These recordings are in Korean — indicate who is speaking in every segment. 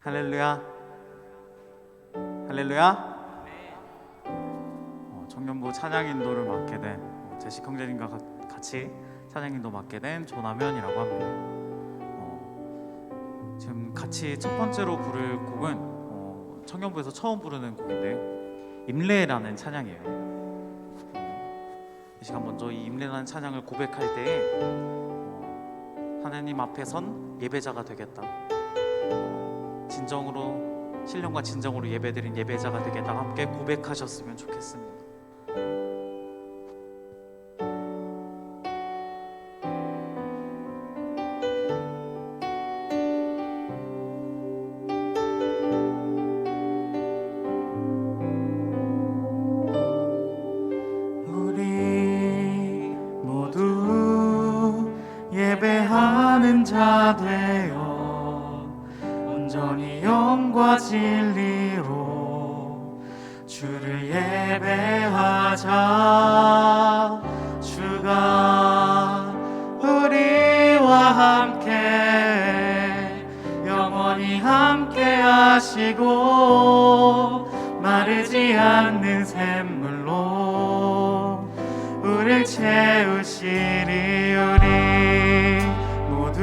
Speaker 1: 할렐루야. 할렐루야. 청년부 찬양 인도를 맡게 된 제식 형제님과 같이 찬양 인도 맡게 된 조남현이라고 합니다. 지금 같이 첫 번째로 부를 곡은 청년부에서 처음 부르는 곡인데요, 임례라는 찬양이에요. 이 시간 먼저 이 임례라는 찬양을 고백할 때에 하나님 앞에 선 예배자가 되겠다, 진정으로 신령과 진정으로 예배드린 예배자가 되겠다, 함께 고백하셨으면 좋겠습니다.
Speaker 2: 우리 모두 예배하는 자 되어 온전히 영과 진리로 주를 예배하자. 주가 우리와 함께 영원히 함께 하시고 마르지 않는 샘물로 우릴 채우시리. 우리 모두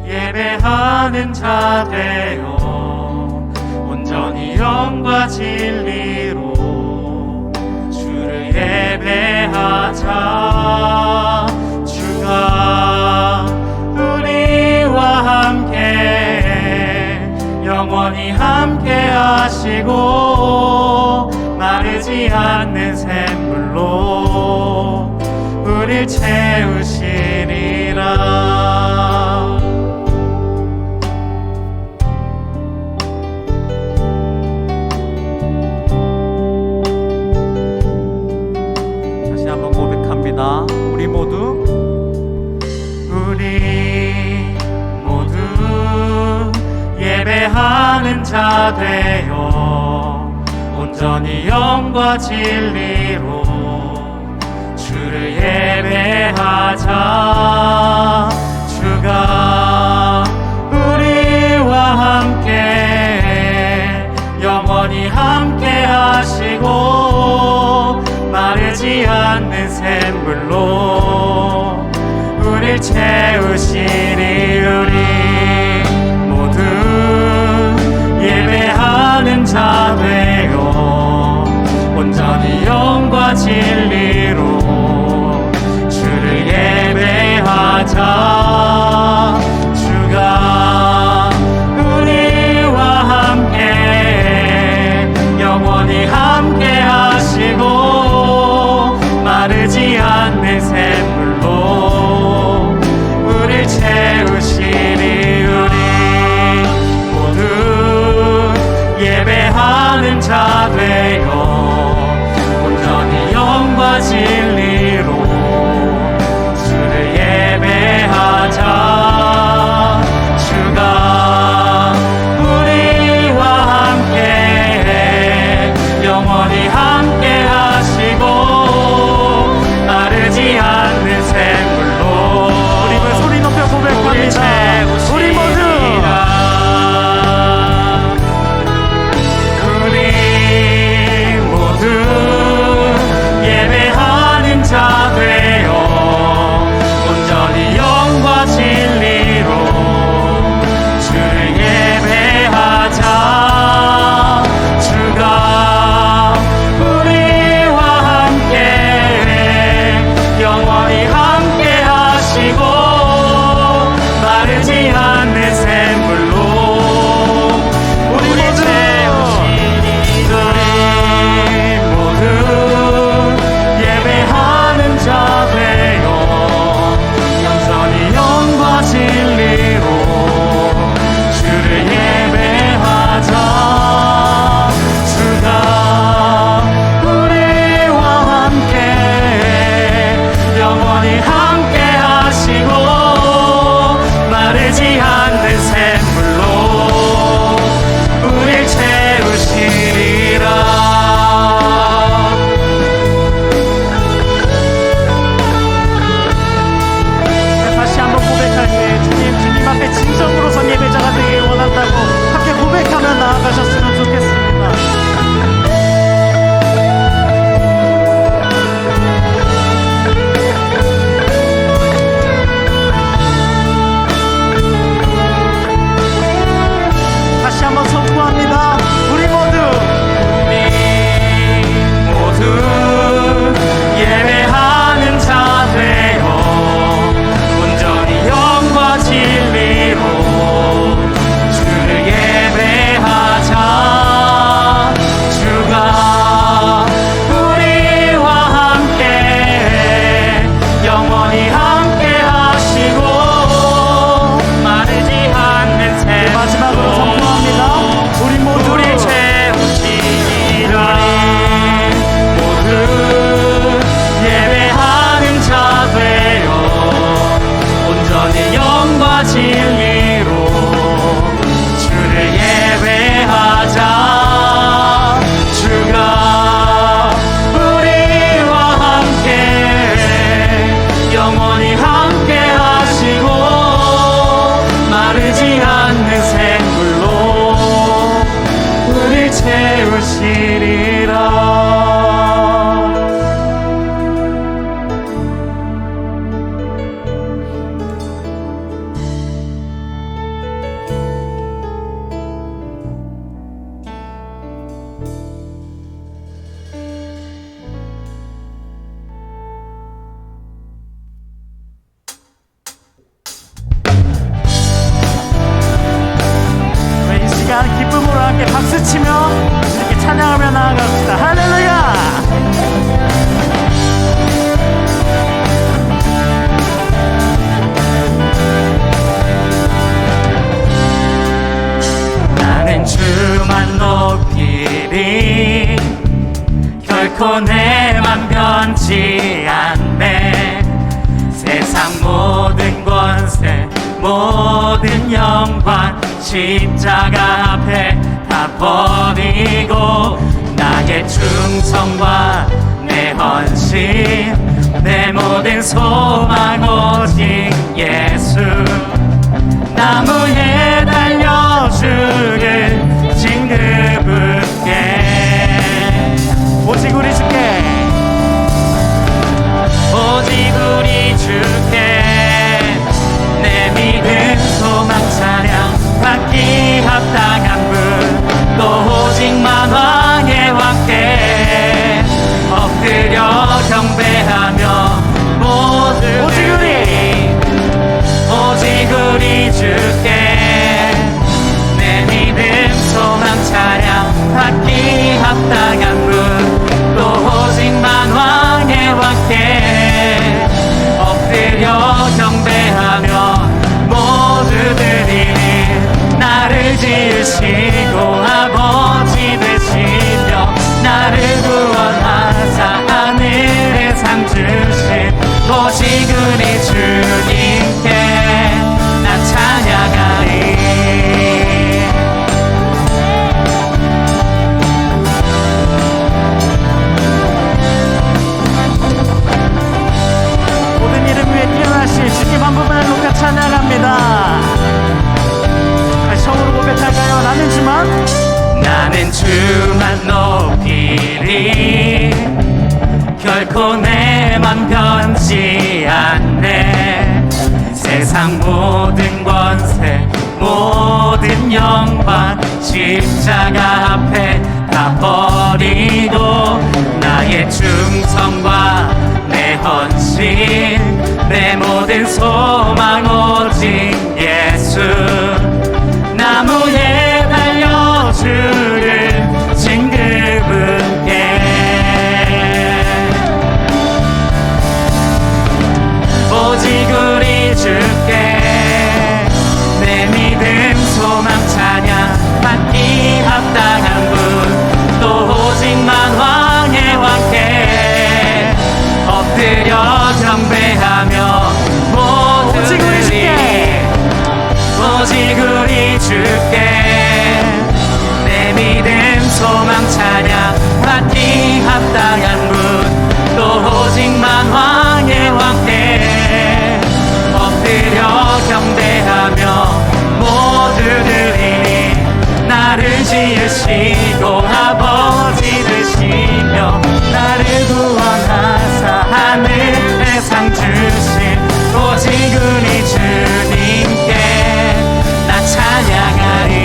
Speaker 2: 예배하는 자 되어 온전히 영과 진리로 주를 예배하자. 주가 우리와 함께 영원히 함께 하시고 마르지 않는 샘물로 우릴 채우시리라.
Speaker 1: 다시 한번 고백합니다. 우리 모두
Speaker 2: 예배하는 자 되어 온전히 영과 진리로 주를 예배하자. 주가 우리와 함께 영원히 함께 하시고 마르지 않는 샘물로 우릴 채우시리. 우리 모두 예배하는 자 되어 온전히 영과 진리로 주를 예배하자. 주가 우리와 함께 영원히 함께 하시고 마르지 않는 샘물로 우릴 채우시리. 우리 모두 예배하자. 영원히 함께 하시고 마르지 않는 샘물로 우릴 채우시리라. 이 시간 기쁨으로 함께 박수치며 이렇게 찬양하며 나아갑시다. 할렐루야. 나는 주만 높이리 결코 내맘 변치 않네. 세상 모든 권세 모든 영광 십자가 앞에 다 버리고 나의 충성과 내 헌신 내 모든 소망 오직 예수. 나무에 달려 주를 징그럽게 오직 우리 주께 오직 우리 주께 내 믿음 소망 찬양 받기 합당한 분 또 오직만 왕의 왕께 엎드려 경배하며 모두 오직 우리 주께 내 믿음 소망 찬양 받기 합당한 분 또 오직만 왕의 왕께 엎드려 경배하며 모두들이 나를 지으시고 아버지 되시며 나를 구원하사 하늘에 상 주신 오직 우리 주님께 나 찬양하리. 모든 이름 위에 뛰어나신 주님 한 분만을 높여 찬양합니다. 처음으로 고백할까요? 나는 주만 높이리 결코 내맘 변치 않네. 세상 모든 권세 모든 영광 십자가 앞에 다 버리고 나의 충성과 내 헌신 내 모든 소망 오직 예수. 나무에 달려 주를 징그럽게 오직 우리 주께 내 믿음 소망 찬양 받기 합당한 분 또 오직만 왕의 왕께 엎드려 경배하며 모두들이 오직 우리 주께 내 믿음 소망 찬양 받기 합당한 분 또 오직만 왕의 왕께 엎드려 경배하며 모두들이 나를 지으시고 아버지 되시며 나를 구원하사 하늘에 상 주신 오직 우리 주님께 나 찬양하리.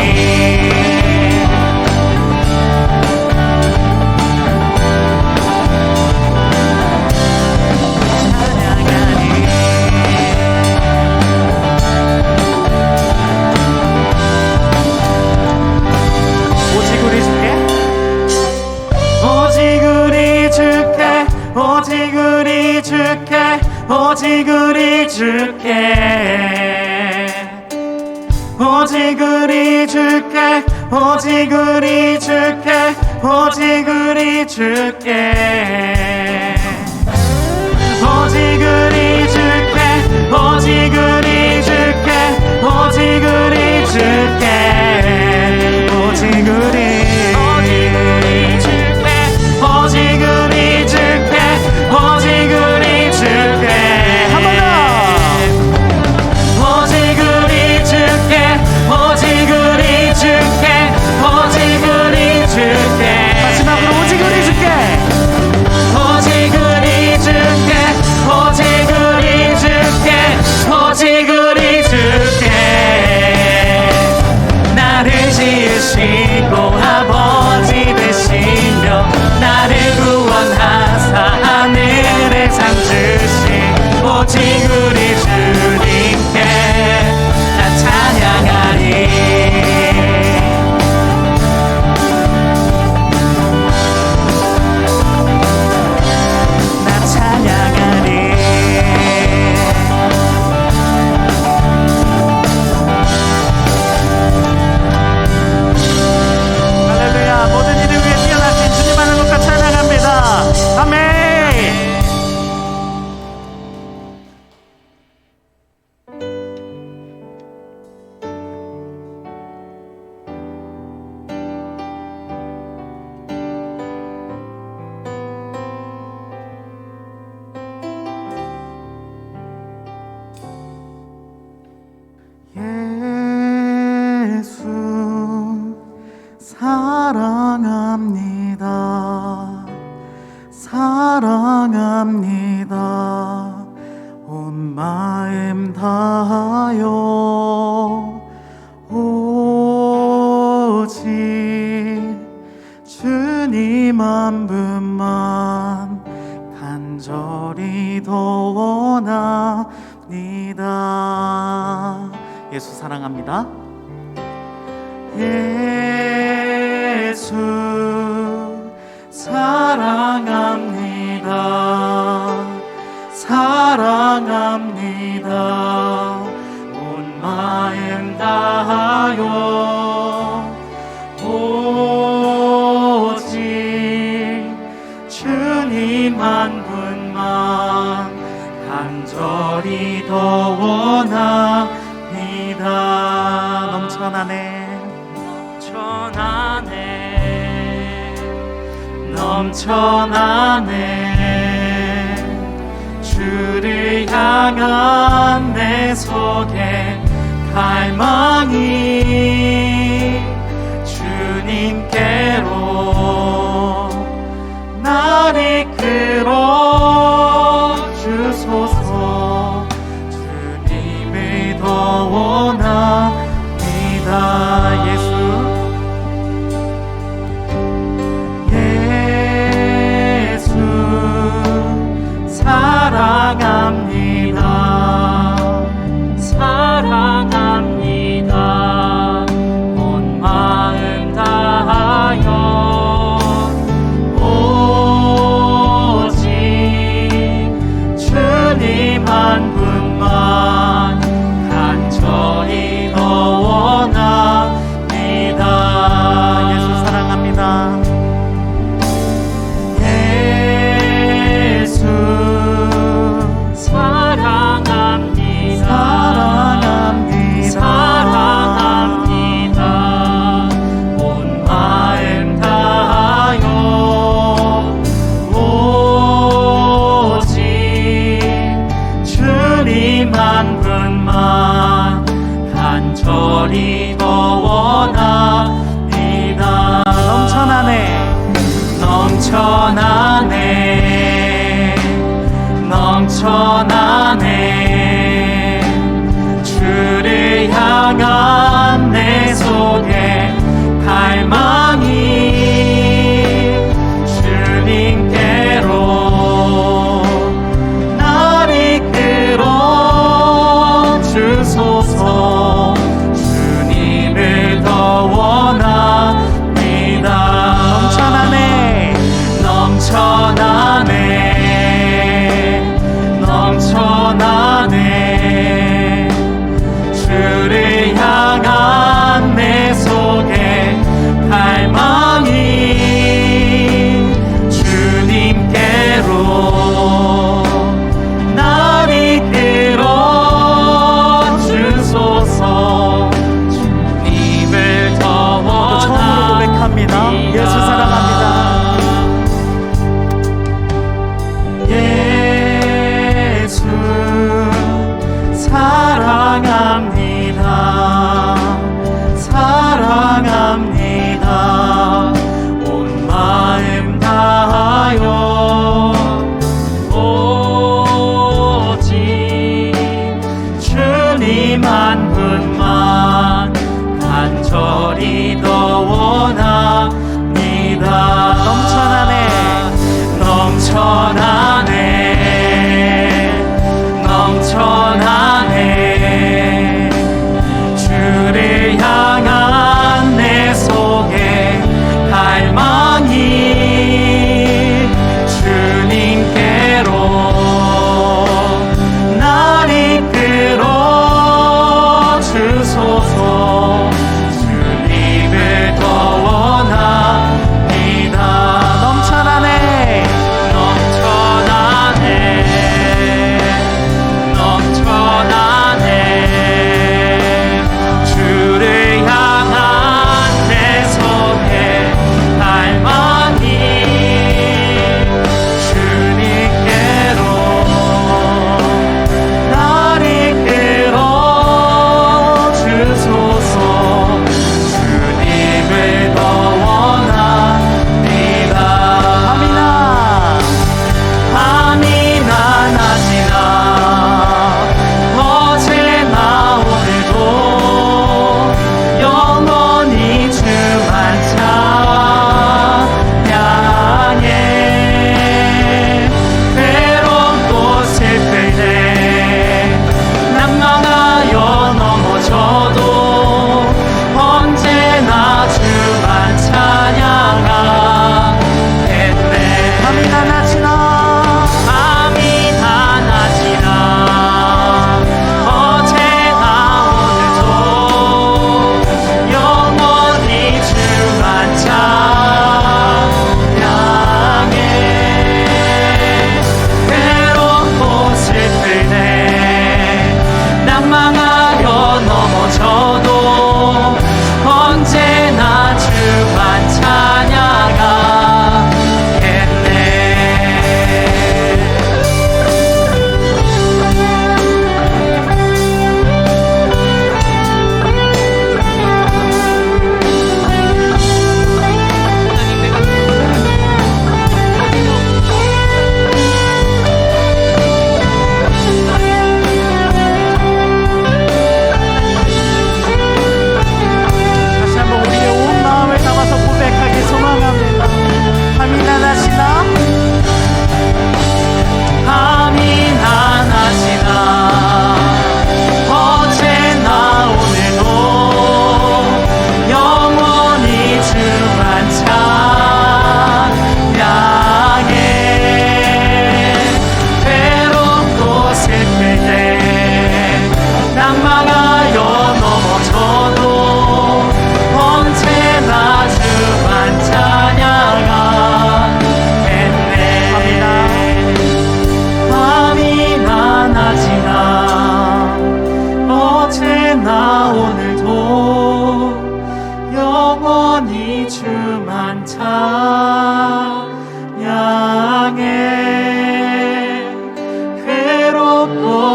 Speaker 2: 오직 우리 주께 오직 우리 주께 오직 우리 주께 오직 우리 주께 오직 우리 주께 오직 우리 주께 오직 우리 주께 오직 우리 주께 오직 우리 주께 오직 우리 주께 오직 우리 주께 오직 우리 주께 오직 우리 주께 한 번
Speaker 1: 마음 다하여 오직 주님 한 분만 간절히 더 원합니다. 예수 사랑합니다. 예수 사랑합니다. 사랑합니다. 온 마음 다하여 오직 주님 한 분만 간절히 더 원합니다. 넘쳐나네 넘쳐나네 주를 향한 내 속에 갈망이 주님께로 날 이끌어 주소서. 주님을 더 원합니다. 예수 사랑합니다. 사랑합니다. 온 마음 다하여 오직 주님 한 분만 간절히 더 원합니다. 예수 사랑합니다. 한 분만 간절히 더 원합니다. 넘쳐나네 주를 향한 내 속에 갈망이 주님께로 날 이끌어 주소서. 주님을 더 원합니다. 넘쳐나네 주를 향한 내 속에 갈망이 주님께로 날 이끌어 주소서. 주님을 더 원합니다. 고백합니다. 예수 사랑합니다. 예수 사랑합니다. 사랑합니다. 온 마음 다하여 오직 주님 한 분만 간절히 더 원합니다. 넘쳐나네 주를 향한 내 속에 갈망이 주님께로 날 이끌어 주소서. 주님을 더 원합니다.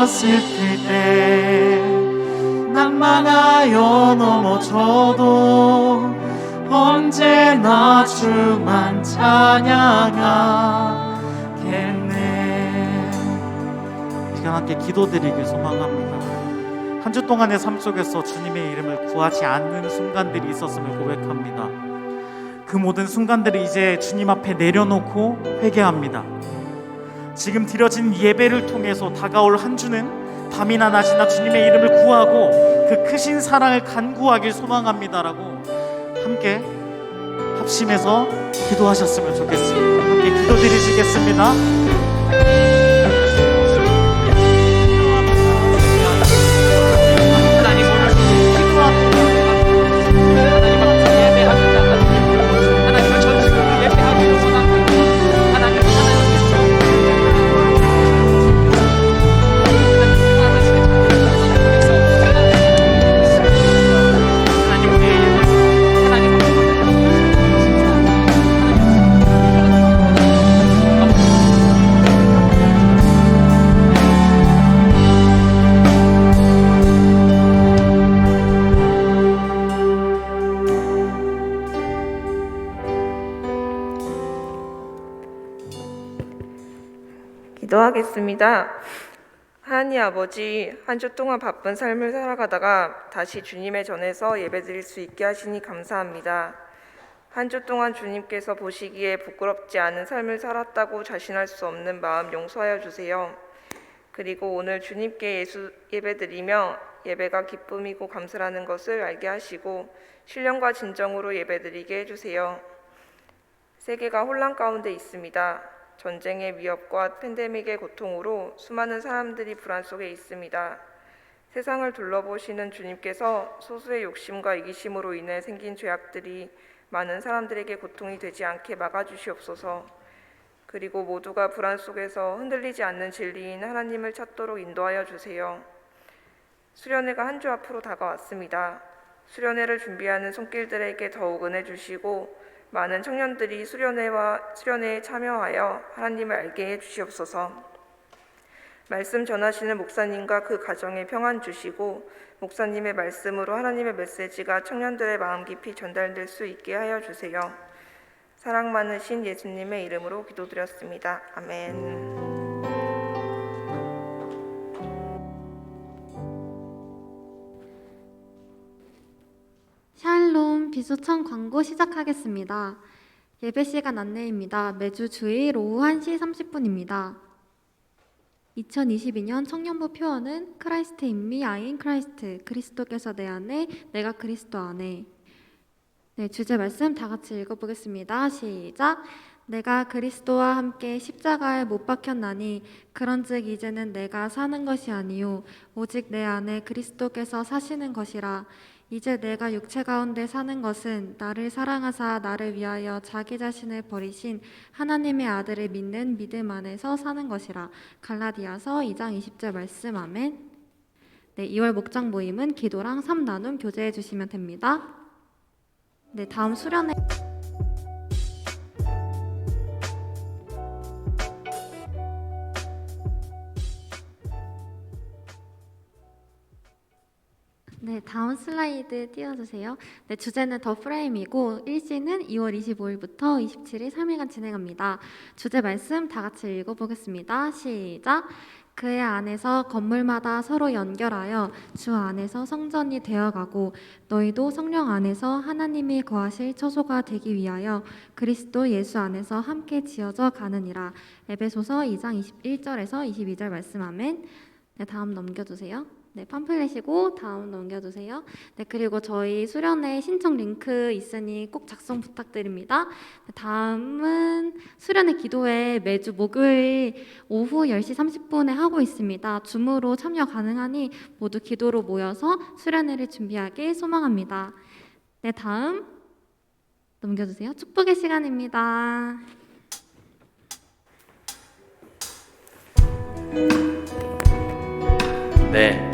Speaker 2: 쓰러졌을 때 난망하여 넘어져도 언제나 주만 찬양하겠네.
Speaker 1: 이 시간 함께 기도드리길 소망합니다. 한 주 동안의 삶 속에서 주님의 이름을 구하지 않는 순간들이 있었음을 고백합니다. 그 모든 순간들을 이제 주님 앞에 내려놓고 회개합니다. 지금 드려진 예배를 통해서 다가올 한 주는 밤이나 낮이나 주님의 이름을 구하고 그 크신 사랑을 간구하길 소망합니다라고 함께 합심해서 기도하셨으면 좋겠습니다. 함께 기도드리시겠습니다.
Speaker 3: 기도하겠습니다. 하나님 아버지, 한 주 동안 바쁜 삶을 살아가다가 다시 주님의 전에서 예배드릴 수 있게 하시니 감사합니다. 한 주 동안 주님께서 보시기에 부끄럽지 않은 삶을 살았다고 자신할 수 없는 마음 용서하여 주세요. 그리고 오늘 주님께 예배드리며 예배가 기쁨이고 감사라는 것을 알게 하시고 신령과 진정으로 예배드리게 해주세요. 세계가 혼란 가운데 있습니다. 전쟁의 위협과 팬데믹의 고통으로 수많은 사람들이 불안 속에 있습니다. 세상을 둘러보시는 주님께서 소수의 욕심과 이기심으로 인해 생긴 죄악들이 많은 사람들에게 고통이 되지 않게 막아주시옵소서. 그리고 모두가 불안 속에서 흔들리지 않는 진리인 하나님을 찾도록 인도하여 주세요. 수련회가 한 주 앞으로 다가왔습니다. 수련회를 준비하는 손길들에게 더욱 은혜 주시고 많은 청년들이 수련회에 참여하여 하나님을 알게 해주시옵소서. 말씀 전하시는 목사님과 그 가정에 평안 주시고 목사님의 말씀으로 하나님의 메시지가 청년들의 마음 깊이 전달될 수 있게 하여 주세요. 사랑 많으신 예수님의 이름으로 기도드렸습니다. 아멘.
Speaker 4: 샬롬 비소청 광고 시작하겠습니다. 예배 시간 안내입니다. 매주 주일 오후 1시 30분입니다. 2022년 청년부 표어는 크라이스트 인미 아인 크라이스트, 그리스도께서 내 안에 내가 그리스도 안에. 네, 주제 말씀 다 같이 읽어보겠습니다. 시작. 내가 그리스도와 함께 십자가에 못 박혔나니 그런즉 이제는 내가 사는 것이 아니요 오직 내 안에 그리스도께서 사시는 것이라. 이제 내가 육체 가운데 사는 것은 나를 사랑하사 나를 위하여 자기 자신을 버리신 하나님의 아들을 믿는 믿음 안에서 사는 것이라. 갈라디아서 2장 20절 말씀. 아멘. 네, 2월 목장 모임은 기도랑 3나눔 교제해 주시면 됩니다. 네, 다음 수련회 네, 다음 슬라이드 띄워주세요. 네, 주제는 더 프레임이고 일시는 2월 25일부터 27일 3일간 진행합니다. 주제 말씀 다 같이 읽어보겠습니다. 시작. 그의 안에서 건물마다 서로 연결하여 주 안에서 성전이 되어가고 너희도 성령 안에서 하나님이 거하실 처소가 되기 위하여 그리스도 예수 안에서 함께 지어져 가느니라. 에베소서 2장 21절에서 22절 말씀. 아멘. 네, 다음 넘겨주세요. 네, 팜플렛이고 다음 넘겨주세요. 네, 그리고 저희 수련회 신청 링크 있으니 꼭 작성 부탁드립니다. 네, 다음은 수련회 기도회 매주 목요일 오후 10시 30분에 하고 있습니다. 줌으로 참여 가능하니 모두 기도로 모여서 수련회를 준비하길 소망합니다. 네, 다음 넘겨주세요. 축복의 시간입니다.
Speaker 5: 네,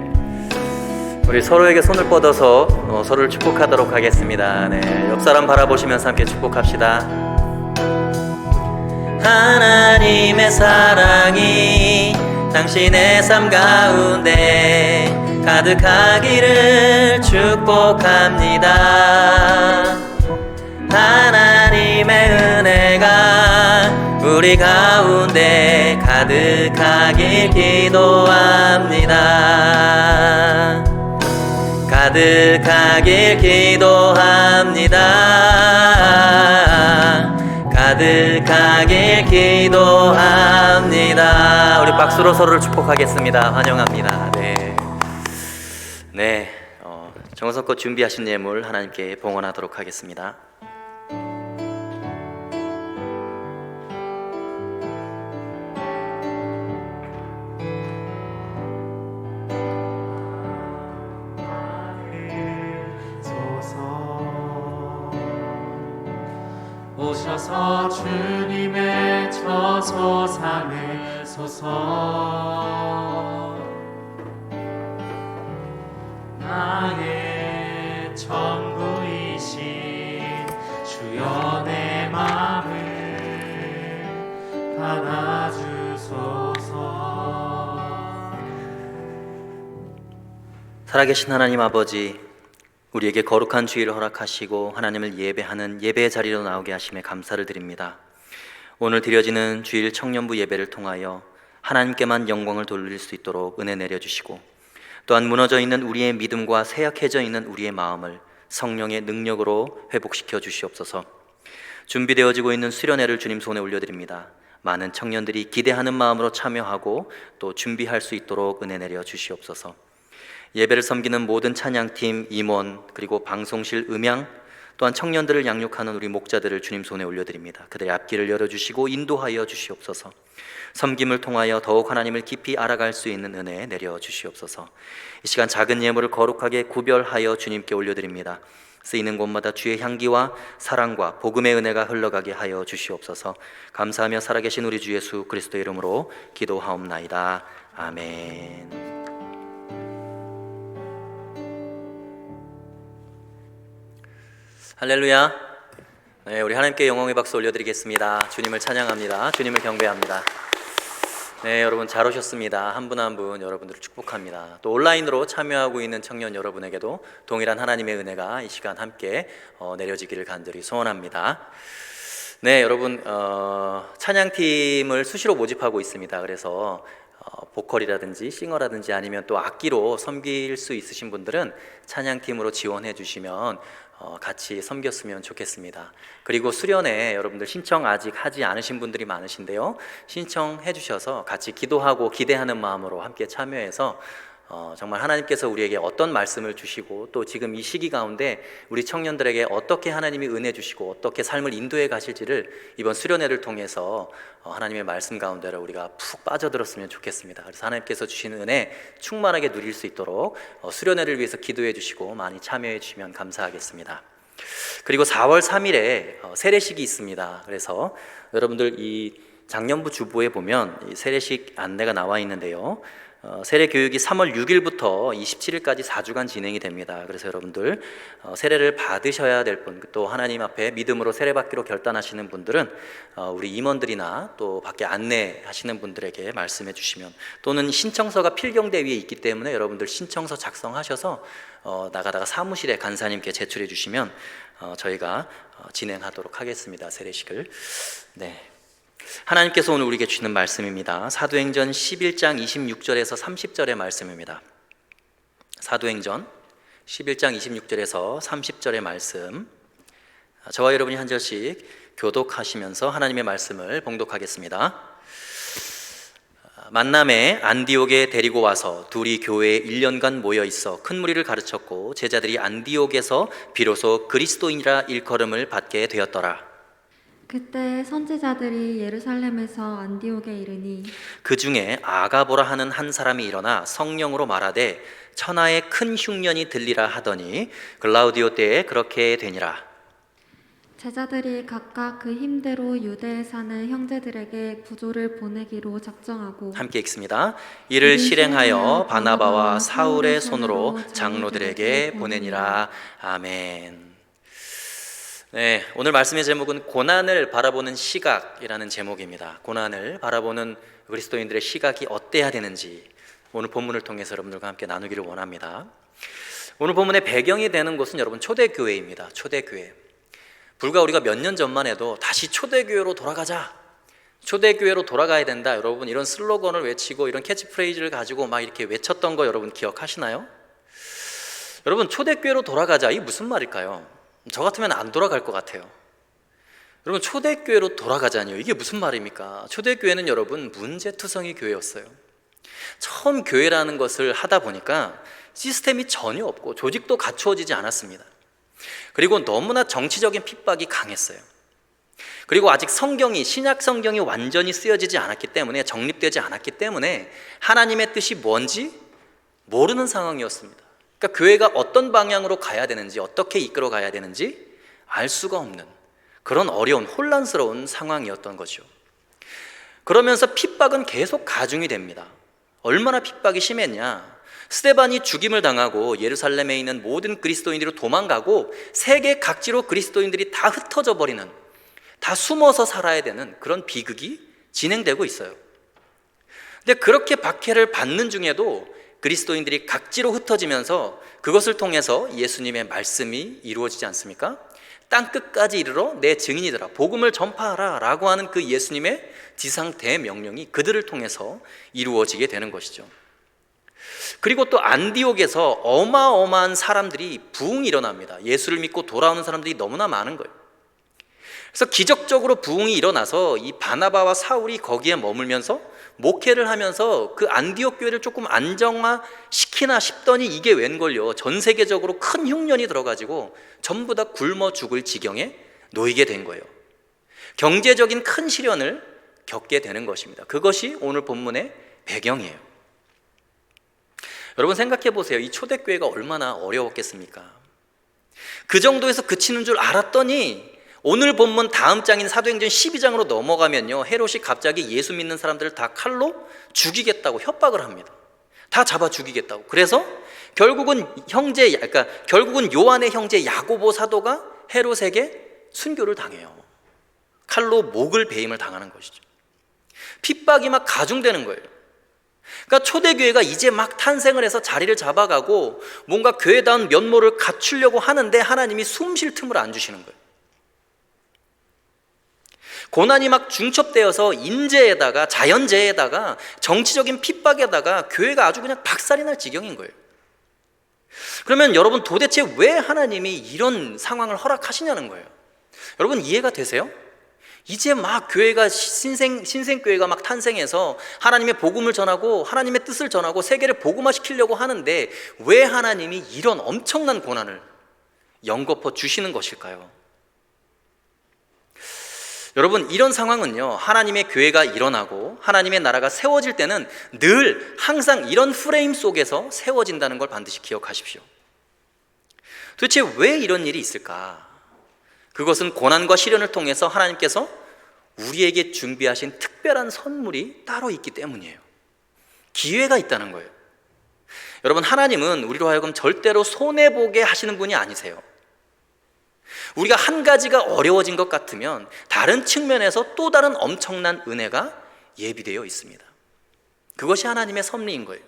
Speaker 5: 우리 서로에게 손을 뻗어서 서로를 축복하도록 하겠습니다. 네, 옆 사람 바라보시면서 함께 축복합시다. 하나님의 사랑이 당신의 삶 가운데 가득하기를 축복합니다. 하나님의 은혜가 우리 가운데 가득하길 기도합니다. 가득하길 기도합니다. 가득하길 기도합니다. 우리 박수로 서로를 축복하겠습니다. 환영합니다. 네, 정성껏 준비하신 예물 하나님께 봉헌하도록 하겠습니다.
Speaker 2: 오셔서 주님의 저소산을 소서. 나의 전부이신 주여 내 맘을 받아주소서.
Speaker 5: 살아계신 하나님 아버지, 우리에게 거룩한 주일을 허락하시고 하나님을 예배하는 예배의 자리로 나오게 하심에 감사를 드립니다. 오늘 드려지는 주일 청년부 예배를 통하여 하나님께만 영광을 돌릴 수 있도록 은혜 내려주시고, 또한 무너져 있는 우리의 믿음과 쇠약해져 있는 우리의 마음을 성령의 능력으로 회복시켜 주시옵소서. 준비되어지고 있는 수련회를 주님 손에 올려드립니다. 많은 청년들이 기대하는 마음으로 참여하고 또 준비할 수 있도록 은혜 내려 주시옵소서. 예배를 섬기는 모든 찬양팀, 임원, 그리고 방송실 음향, 또한 청년들을 양육하는 우리 목자들을 주님 손에 올려드립니다. 그들의 앞길을 열어주시고 인도하여 주시옵소서. 섬김을 통하여 더욱 하나님을 깊이 알아갈 수 있는 은혜 내려 주시옵소서. 이 시간 작은 예물을 거룩하게 구별하여 주님께 올려드립니다. 쓰이는 곳마다 주의 향기와 사랑과 복음의 은혜가 흘러가게 하여 주시옵소서. 감사하며 살아계신 우리 주 예수 그리스도의 이름으로 기도하옵나이다. 아멘. 할렐루야. 네, 우리 하나님께 영광의 박수 올려드리겠습니다. 주님을 찬양합니다. 주님을 경배합니다. 네, 여러분 잘 오셨습니다. 한 분 한 분 여러분들을 축복합니다. 또 온라인으로 참여하고 있는 청년 여러분에게도 동일한 하나님의 은혜가 이 시간 함께 내려지기를 간절히 소원합니다. 네, 여러분 찬양팀을 수시로 모집하고 있습니다. 그래서 보컬이라든지 싱어라든지 아니면 또 악기로 섬길 수 있으신 분들은 찬양팀으로 지원해 주시면 같이 섬겼으면 좋겠습니다. 그리고 수련회 여러분들 신청 아직 하지 않으신 분들이 많으신데요, 신청해 주셔서 같이 기도하고 기대하는 마음으로 함께 참여해서 정말 하나님께서 우리에게 어떤 말씀을 주시고 또 지금 이 시기 가운데 우리 청년들에게 어떻게 하나님이 은혜 주시고 어떻게 삶을 인도해 가실지를 이번 수련회를 통해서 하나님의 말씀 가운데로 우리가 푹 빠져들었으면 좋겠습니다. 그래서 하나님께서 주시는 은혜 충만하게 누릴 수 있도록 수련회를 위해서 기도해 주시고 많이 참여해 주시면 감사하겠습니다. 그리고 4월 3일에 세례식이 있습니다. 그래서 여러분들 이 장년부 주보에 보면 이 세례식 안내가 나와 있는데요, 세례 교육이 3월 6일부터 27일까지 4주간 진행이 됩니다. 그래서 여러분들 세례를 받으셔야 될 분, 또 하나님 앞에 믿음으로 세례받기로 결단하시는 분들은 우리 임원들이나 또 밖에 안내하시는 분들에게 말씀해 주시면, 또는 신청서가 필경대 위에 있기 때문에 여러분들 신청서 작성하셔서 나가다가 사무실에 간사님께 제출해 주시면 저희가 진행하도록 하겠습니다. 세례식을. 네. 하나님께서 오늘 우리에게 주시는 말씀입니다. 사도행전 11장 26절에서 30절의 말씀입니다. 사도행전 11장 26절에서 30절의 말씀, 저와 여러분이 한 절씩 교독하시면서 하나님의 말씀을 봉독하겠습니다. 만남에 안디옥에 데리고 와서 둘이 교회에 1년간 모여 있어 큰 무리를 가르쳤고, 제자들이 안디옥에서 비로소 그리스도인이라 일컬음을 받게 되었더라.
Speaker 4: 그때 선지자들이 예루살렘에서 안디옥에 이르니
Speaker 5: 그 중에 아가보라 하는 한 사람이 일어나 성령으로 말하되 천하에 큰 흉년이 들리라 하더니 글라우디오 때에 그렇게 되니라.
Speaker 4: 제자들이 각각 그 힘대로 유대에 사는 형제들에게 부조를 보내기로 작정하고
Speaker 5: 함께 읽습니다. 이를 실행하여 바나바와 사울의 손으로 장로들에게 보내니라. 아멘. 네, 오늘 말씀의 제목은 고난을 바라보는 시각이라는 제목입니다. 고난을 바라보는 그리스도인들의 시각이 어때야 되는지 오늘 본문을 통해서 여러분들과 함께 나누기를 원합니다. 오늘 본문의 배경이 되는 곳은 여러분 초대교회입니다. 초대교회. 불과 우리가 몇 년 전만 해도 다시 초대교회로 돌아가자, 초대교회로 돌아가야 된다, 여러분 이런 슬로건을 외치고 이런 캐치프레이즈를 가지고 막 이렇게 외쳤던 거 여러분 기억하시나요? 여러분 초대교회로 돌아가자, 이게 무슨 말일까요? 저 같으면 안 돌아갈 것 같아요. 여러분 초대교회로 돌아가자니요, 이게 무슨 말입니까? 초대교회는 여러분 문제투성이 교회였어요. 처음 교회라는 것을 하다 보니까 시스템이 전혀 없고 조직도 갖추어지지 않았습니다. 그리고 너무나 정치적인 핍박이 강했어요. 그리고 아직 성경이, 신약 성경이 완전히 쓰여지지 않았기 때문에, 정립되지 않았기 때문에 하나님의 뜻이 뭔지 모르는 상황이었습니다. 그러니까 교회가 어떤 방향으로 가야 되는지, 어떻게 이끌어 가야 되는지 알 수가 없는 그런 어려운, 혼란스러운 상황이었던 거죠. 그러면서 핍박은 계속 가중이 됩니다. 얼마나 핍박이 심했냐? 스데반이 죽임을 당하고 예루살렘에 있는 모든 그리스도인들이 도망가고 세계 각지로 그리스도인들이 다 흩어져 버리는, 다 숨어서 살아야 되는 그런 비극이 진행되고 있어요. 근데 그렇게 박해를 받는 중에도 그리스도인들이 각지로 흩어지면서 그것을 통해서 예수님의 말씀이 이루어지지 않습니까? 땅끝까지 이르러 내 증인이더라, 복음을 전파하라 라고 하는 그 예수님의 지상 대명령이 그들을 통해서 이루어지게 되는 것이죠. 그리고 또 안디옥에서 어마어마한 사람들이 부흥이 일어납니다. 예수를 믿고 돌아오는 사람들이 너무나 많은 거예요. 그래서 기적적으로 부흥이 일어나서 이 바나바와 사울이 거기에 머물면서 목회를 하면서 그 안디옥 교회를 조금 안정화시키나 싶더니 이게 웬걸요, 전 세계적으로 큰 흉년이 들어가지고 전부 다 굶어 죽을 지경에 놓이게 된 거예요. 경제적인 큰 시련을 겪게 되는 것입니다. 그것이 오늘 본문의 배경이에요. 여러분 생각해 보세요. 이 초대교회가 얼마나 어려웠겠습니까? 그 정도에서 그치는 줄 알았더니 오늘 본문 다음 장인 사도행전 12장으로 넘어가면요, 헤롯이 갑자기 예수 믿는 사람들을 다 칼로 죽이겠다고 협박을 합니다. 다 잡아 죽이겠다고. 그래서 결국은 결국은 요한의 형제 야고보 사도가 헤롯에게 순교를 당해요. 칼로 목을 베임을 당하는 것이죠. 핍박이 막 가중되는 거예요. 그러니까 초대교회가 이제 막 탄생을 해서 자리를 잡아가고 뭔가 교회다운 면모를 갖추려고 하는데 하나님이 숨 쉴 틈을 안 주시는 거예요. 고난이 막 중첩되어서 인재에다가 자연재해에다가 정치적인 핍박에다가 교회가 아주 그냥 박살이 날 지경인 거예요. 그러면 여러분 도대체 왜 하나님이 이런 상황을 허락하시냐는 거예요. 여러분 이해가 되세요? 이제 막 교회가 신생교회가 막 탄생해서 하나님의 복음을 전하고 하나님의 뜻을 전하고 세계를 복음화시키려고 하는데 왜 하나님이 이런 엄청난 고난을 연거푸 주시는 것일까요? 여러분 이런 상황은요, 하나님의 교회가 일어나고 하나님의 나라가 세워질 때는 늘 항상 이런 프레임 속에서 세워진다는 걸 반드시 기억하십시오. 도대체 왜 이런 일이 있을까? 그것은 고난과 시련을 통해서 하나님께서 우리에게 준비하신 특별한 선물이 따로 있기 때문이에요. 기회가 있다는 거예요. 여러분 하나님은 우리로 하여금 절대로 손해보게 하시는 분이 아니세요. 우리가 한 가지가 어려워진 것 같으면 다른 측면에서 또 다른 엄청난 은혜가 예비되어 있습니다. 그것이 하나님의 섭리인 거예요.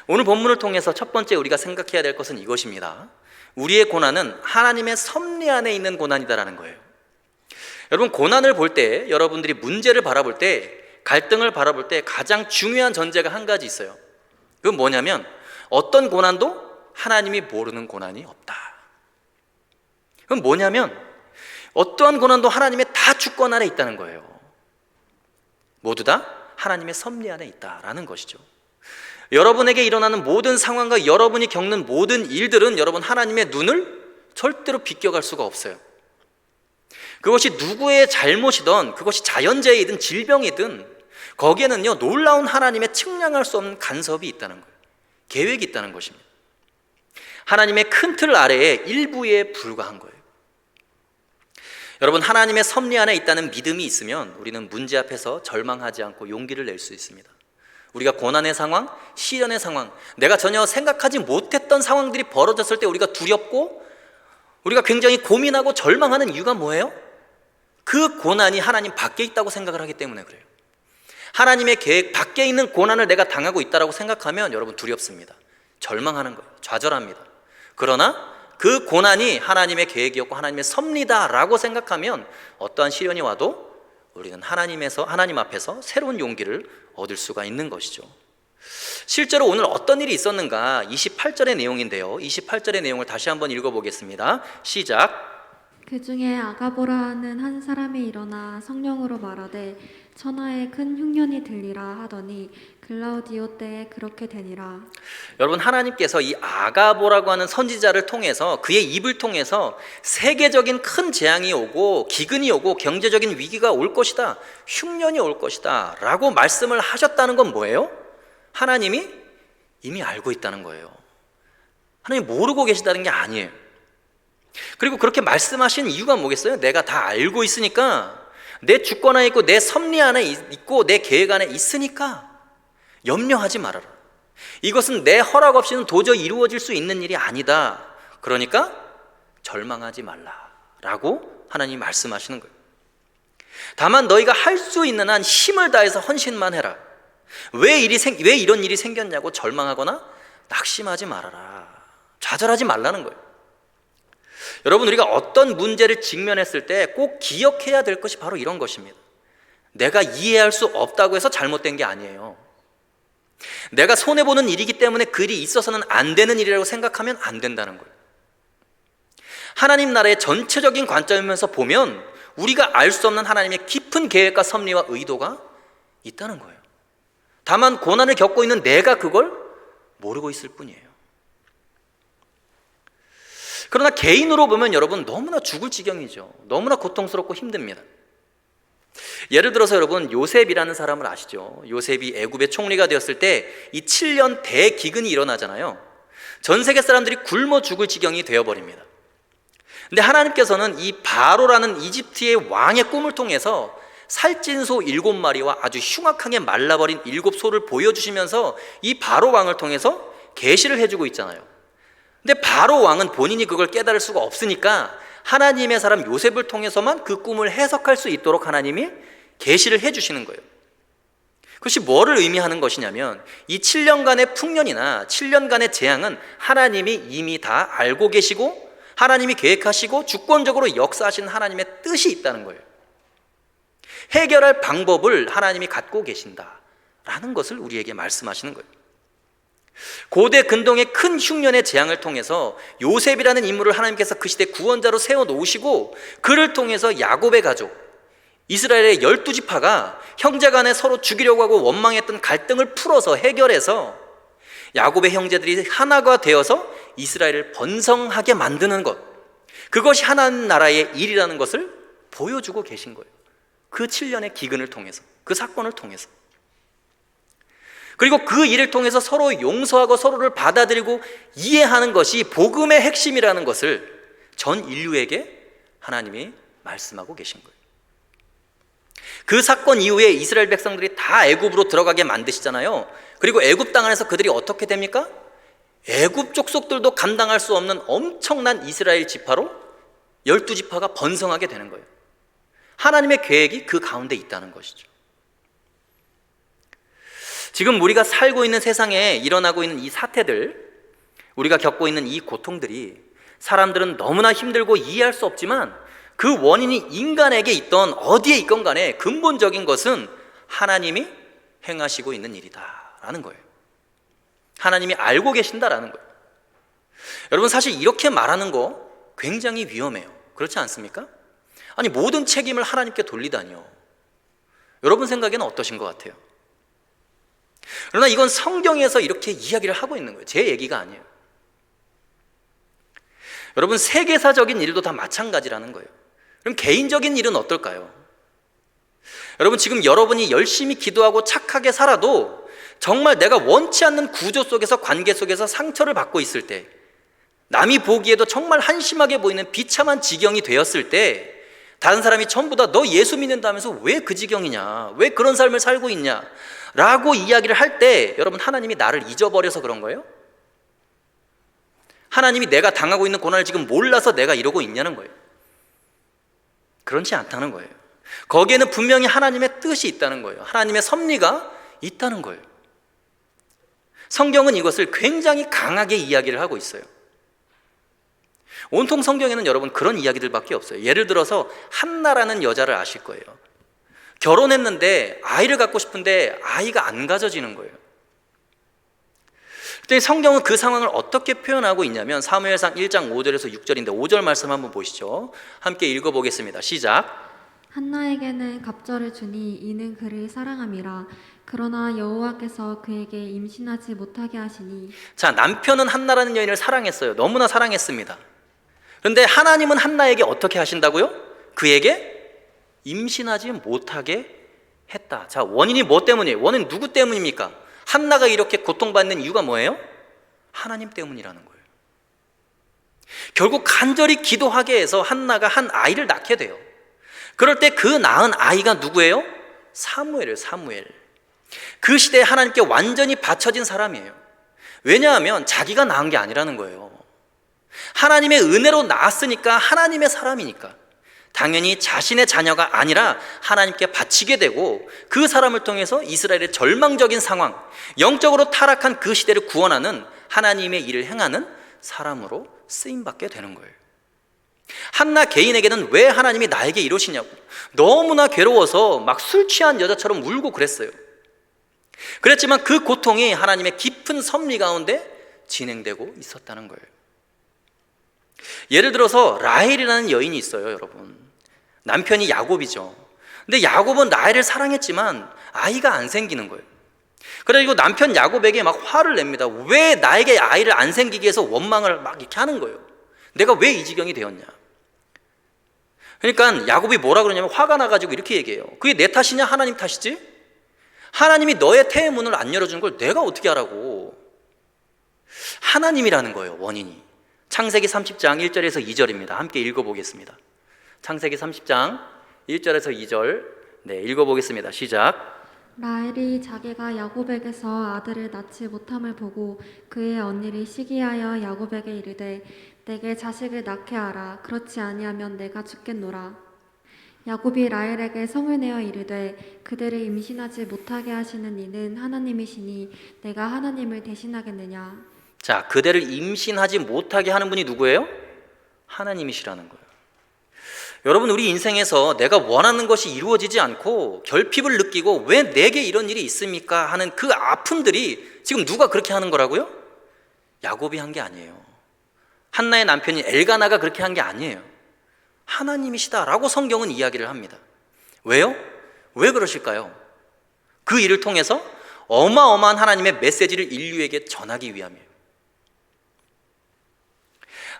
Speaker 5: 오늘 본문을 통해서 첫 번째 우리가 생각해야 될 것은 이것입니다. 우리의 고난은 하나님의 섭리 안에 있는 고난이다라는 거예요. 여러분 고난을 볼 때, 여러분들이 문제를 바라볼 때, 갈등을 바라볼 때 가장 중요한 전제가 한 가지 있어요. 그건 뭐냐면 어떤 고난도 하나님이 모르는 고난이 없다. 그건 뭐냐면 어떠한 고난도 하나님의 다 주권 안에 있다는 거예요. 모두 다 하나님의 섭리 안에 있다라는 것이죠. 여러분에게 일어나는 모든 상황과 여러분이 겪는 모든 일들은 여러분 하나님의 눈을 절대로 비껴갈 수가 없어요. 그것이 누구의 잘못이든 그것이 자연재해이든 질병이든 거기에는요 놀라운 하나님의 측량할 수 없는 간섭이 있다는 거예요. 계획이 있다는 것입니다. 하나님의 큰 틀 아래에 일부에 불과한 거예요. 여러분 하나님의 섭리 안에 있다는 믿음이 있으면 우리는 문제 앞에서 절망하지 않고 용기를 낼 수 있습니다. 우리가 고난의 상황, 시련의 상황, 내가 전혀 생각하지 못했던 상황들이 벌어졌을 때 우리가 두렵고 우리가 굉장히 고민하고 절망하는 이유가 뭐예요? 그 고난이 하나님 밖에 있다고 생각을 하기 때문에 그래요. 하나님의 계획 밖에 있는 고난을 내가 당하고 있다고 생각하면 여러분 두렵습니다. 절망하는 거예요. 좌절합니다. 그러나 그 고난이 하나님의 계획이었고 하나님의 섭리다라고 생각하면 어떠한 시련이 와도 우리는 하나님 앞에서 새로운 용기를 얻을 수가 있는 것이죠. 실제로 오늘 어떤 일이 있었는가 28절의 내용인데요. 28절의 내용을 다시 한번 읽어보겠습니다. 시작.
Speaker 4: 그 중에 아가보라는 한 사람이 일어나 성령으로 말하되 천하에 큰 흉년이 들리라 하더니 글라우디오 때에 그렇게 되니라.
Speaker 5: 여러분, 하나님께서 이 아가보라고 하는 선지자를 통해서 그의 입을 통해서 세계적인 큰 재앙이 오고 기근이 오고 경제적인 위기가 올 것이다, 흉년이 올 것이다 라고 말씀을 하셨다는 건 뭐예요? 하나님이 이미 알고 있다는 거예요. 하나님 모르고 계시다는 게 아니에요. 그리고 그렇게 말씀하신 이유가 뭐겠어요? 내가 다 알고 있으니까, 내 주권 안에 있고 내 섭리 안에 있고 내 계획 안에 있으니까 염려하지 말아라. 이것은 내 허락 없이는 도저히 이루어질 수 있는 일이 아니다. 그러니까 절망하지 말라라고 하나님이 말씀하시는 거예요. 다만 너희가 할 수 있는 한 힘을 다해서 헌신만 해라. 왜 이런 일이 생겼냐고 절망하거나 낙심하지 말아라. 좌절하지 말라는 거예요. 여러분, 우리가 어떤 문제를 직면했을 때 꼭 기억해야 될 것이 바로 이런 것입니다. 내가 이해할 수 없다고 해서 잘못된 게 아니에요. 내가 손해보는 일이기 때문에 그 일이 있어서는 안 되는 일이라고 생각하면 안 된다는 거예요. 하나님 나라의 전체적인 관점에서 보면 우리가 알 수 없는 하나님의 깊은 계획과 섭리와 의도가 있다는 거예요. 다만 고난을 겪고 있는 내가 그걸 모르고 있을 뿐이에요. 그러나 개인으로 보면 여러분 너무나 죽을 지경이죠. 너무나 고통스럽고 힘듭니다. 예를 들어서 여러분, 요셉이라는 사람을 아시죠? 요셉이 애굽의 총리가 되었을 때 이 7년 대기근이 일어나잖아요. 전 세계 사람들이 굶어 죽을 지경이 되어버립니다. 근데 하나님께서는 이 바로라는 이집트의 왕의 꿈을 통해서 살찐 소 7마리와 아주 흉악하게 말라버린 7소를 보여주시면서 이 바로 왕을 통해서 계시를 해주고 있잖아요. 근데 바로 왕은 본인이 그걸 깨달을 수가 없으니까 하나님의 사람 요셉을 통해서만 그 꿈을 해석할 수 있도록 하나님이 계시를 해주시는 거예요. 그것이 뭐를 의미하는 것이냐면 이 7년간의 풍년이나 7년간의 재앙은 하나님이 이미 다 알고 계시고 하나님이 계획하시고 주권적으로 역사하시는 하나님의 뜻이 있다는 거예요. 해결할 방법을 하나님이 갖고 계신다라는 것을 우리에게 말씀하시는 거예요. 고대 근동의 큰 흉년의 재앙을 통해서 요셉이라는 인물을 하나님께서 그 시대 구원자로 세워놓으시고 그를 통해서 야곱의 가족, 이스라엘의 12지파가 형제간에 서로 죽이려고 하고 원망했던 갈등을 풀어서 해결해서 야곱의 형제들이 하나가 되어서 이스라엘을 번성하게 만드는 것, 그것이 하나님 나라의 일이라는 것을 보여주고 계신 거예요. 그 7년의 기근을 통해서, 그 사건을 통해서. 그리고 그 일을 통해서 서로 용서하고 서로를 받아들이고 이해하는 것이 복음의 핵심이라는 것을 전 인류에게 하나님이 말씀하고 계신 거예요. 그 사건 이후에 이스라엘 백성들이 다 애굽으로 들어가게 만드시잖아요. 그리고 애굽 땅 안에서 그들이 어떻게 됩니까? 애굽 족속들도 감당할 수 없는 엄청난 이스라엘 지파로 12지파가 번성하게 되는 거예요. 하나님의 계획이 그 가운데 있다는 것이죠. 지금 우리가 살고 있는 세상에 일어나고 있는 이 사태들, 우리가 겪고 있는 이 고통들이 사람들은 너무나 힘들고 이해할 수 없지만 그 원인이 인간에게 있던 어디에 있건 간에 근본적인 것은 하나님이 행하시고 있는 일이다라는 거예요. 하나님이 알고 계신다라는 거예요. 여러분, 사실 이렇게 말하는 거 굉장히 위험해요. 그렇지 않습니까? 아니, 모든 책임을 하나님께 돌리다니요. 여러분 생각에는 어떠신 것 같아요? 그러나 이건 성경에서 이렇게 이야기를 하고 있는 거예요. 제 얘기가 아니에요. 여러분, 세계사적인 일도 다 마찬가지라는 거예요. 그럼 개인적인 일은 어떨까요? 여러분, 지금 여러분이 열심히 기도하고 착하게 살아도 정말 내가 원치 않는 구조 속에서, 관계 속에서 상처를 받고 있을 때, 남이 보기에도 정말 한심하게 보이는 비참한 지경이 되었을 때 다른 사람이 전부 다 너 예수 믿는다면서 왜 그 지경이냐, 왜 그런 삶을 살고 있냐 라고 이야기를 할 때 여러분, 하나님이 나를 잊어버려서 그런 거예요? 하나님이 내가 당하고 있는 고난을 지금 몰라서 내가 이러고 있냐는 거예요. 그렇지 않다는 거예요. 거기에는 분명히 하나님의 뜻이 있다는 거예요. 하나님의 섭리가 있다는 거예요. 성경은 이것을 굉장히 강하게 이야기를 하고 있어요. 온통 성경에는 여러분 그런 이야기들밖에 없어요. 예를 들어서 한나라는 여자를 아실 거예요. 결혼했는데 아이를 갖고 싶은데 아이가 안 가져지는 거예요. 그때 성경은 그 상황을 어떻게 표현하고 있냐면 사무엘상 1장 5절에서 6절인데 5절 말씀 한번 보시죠. 함께 읽어보겠습니다. 시작.
Speaker 4: 한나에게는 갑절을 주니 이는 그를 사랑함이라. 그러나 여호와께서 그에게 임신하지 못하게 하시니.
Speaker 5: 자, 남편은 한나라는 여인을 사랑했어요. 너무나 사랑했습니다. 그런데 하나님은 한나에게 어떻게 하신다고요? 그에게 임신하지 못하게 했다. 자, 원인이 뭐 때문이에요? 원인 누구 때문입니까? 한나가 이렇게 고통받는 이유가 뭐예요? 하나님 때문이라는 거예요. 결국 간절히 기도하게 해서 한나가 한 아이를 낳게 돼요. 그럴 때 그 낳은 아이가 누구예요? 사무엘이에요. 사무엘. 그 시대에 하나님께 완전히 바쳐진 사람이에요. 왜냐하면 자기가 낳은 게 아니라는 거예요. 하나님의 은혜로 낳았으니까, 하나님의 사람이니까 당연히 자신의 자녀가 아니라 하나님께 바치게 되고, 그 사람을 통해서 이스라엘의 절망적인 상황, 영적으로 타락한 그 시대를 구원하는 하나님의 일을 행하는 사람으로 쓰임받게 되는 거예요. 한나 개인에게는 왜 하나님이 나에게 이러시냐고, 너무나 괴로워서 막 술 취한 여자처럼 울고 그랬어요. 그랬지만 그 고통이 하나님의 깊은 섭리 가운데 진행되고 있었다는 거예요. 예를 들어서 라헬이라는 여인이 있어요, 여러분. 남편이 야곱이죠. 근데 야곱은 라헬을 사랑했지만 아이가 안 생기는 거예요. 그래가지고 남편 야곱에게 막 화를 냅니다. 왜 나에게 아이를 안 생기게 해서 원망을 막 이렇게 하는 거예요. 내가 왜 이 지경이 되었냐. 그러니까 야곱이 뭐라 그러냐면 화가 나가지고 이렇게 얘기해요. 그게 내 탓이냐 하나님 탓이지? 하나님이 너의 태의 문을 안 열어주는 걸 내가 어떻게 하라고. 하나님이라는 거예요, 원인이. 창세기 30장 1절에서 2절입니다. 함께 읽어보겠습니다. 창세기 30장 1절에서 2절 읽어보겠습니다. 시작.
Speaker 4: 라헬이 자기가 야곱에게서 아들을 낳지 못함을 보고 그의 언니를 시기하여 야곱에게 이르되 내게 자식을 낳게 하라. 그렇지 아니하면 내가 죽겠노라. 야곱이 라헬에게 성을 내어 이르되 그대를 임신하지 못하게 하시는 이는 하나님이시니 내가 하나님을 대신하겠느냐.
Speaker 5: 자, 그대를 임신하지 못하게 하는 분이 누구예요? 하나님이시라는 거예요. 여러분, 우리 인생에서 내가 원하는 것이 이루어지지 않고 결핍을 느끼고 왜 내게 이런 일이 있습니까? 하는 그 아픔들이 지금 누가 그렇게 하는 거라고요? 야곱이 한 게 아니에요. 한나의 남편인 엘가나가 그렇게 한 게 아니에요. 하나님이시다라고 성경은 이야기를 합니다. 왜요? 왜 그러실까요? 그 일을 통해서 어마어마한 하나님의 메시지를 인류에게 전하기 위함이에요.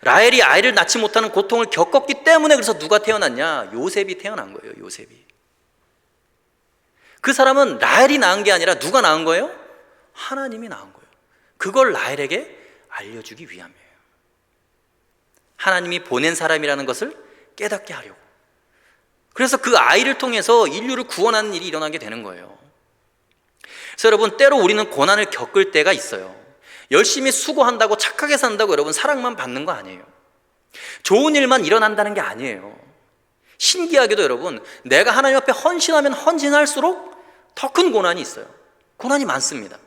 Speaker 5: 라헬이 아이를 낳지 못하는 고통을 겪었기 때문에 그래서 누가 태어났냐? 요셉이 태어난 거예요. 요셉이. 그 사람은 라헬이 낳은 게 아니라 누가 낳은 거예요? 하나님이 낳은 거예요. 그걸 라헬에게 알려주기 위함이에요. 하나님이 보낸 사람이라는 것을 깨닫게 하려고. 그래서 그 아이를 통해서 인류를 구원하는 일이 일어나게 되는 거예요. 그래서 여러분, 때로 우리는 고난을 겪을 때가 있어요. 열심히 수고한다고 착하게 산다고 여러분 사랑만 받는 거 아니에요. 좋은 일만 일어난다는 게 아니에요. 신기하게도 여러분, 내가 하나님 앞에 헌신하면 헌신할수록 더 큰 고난이 있어요. 고난이 많습니다.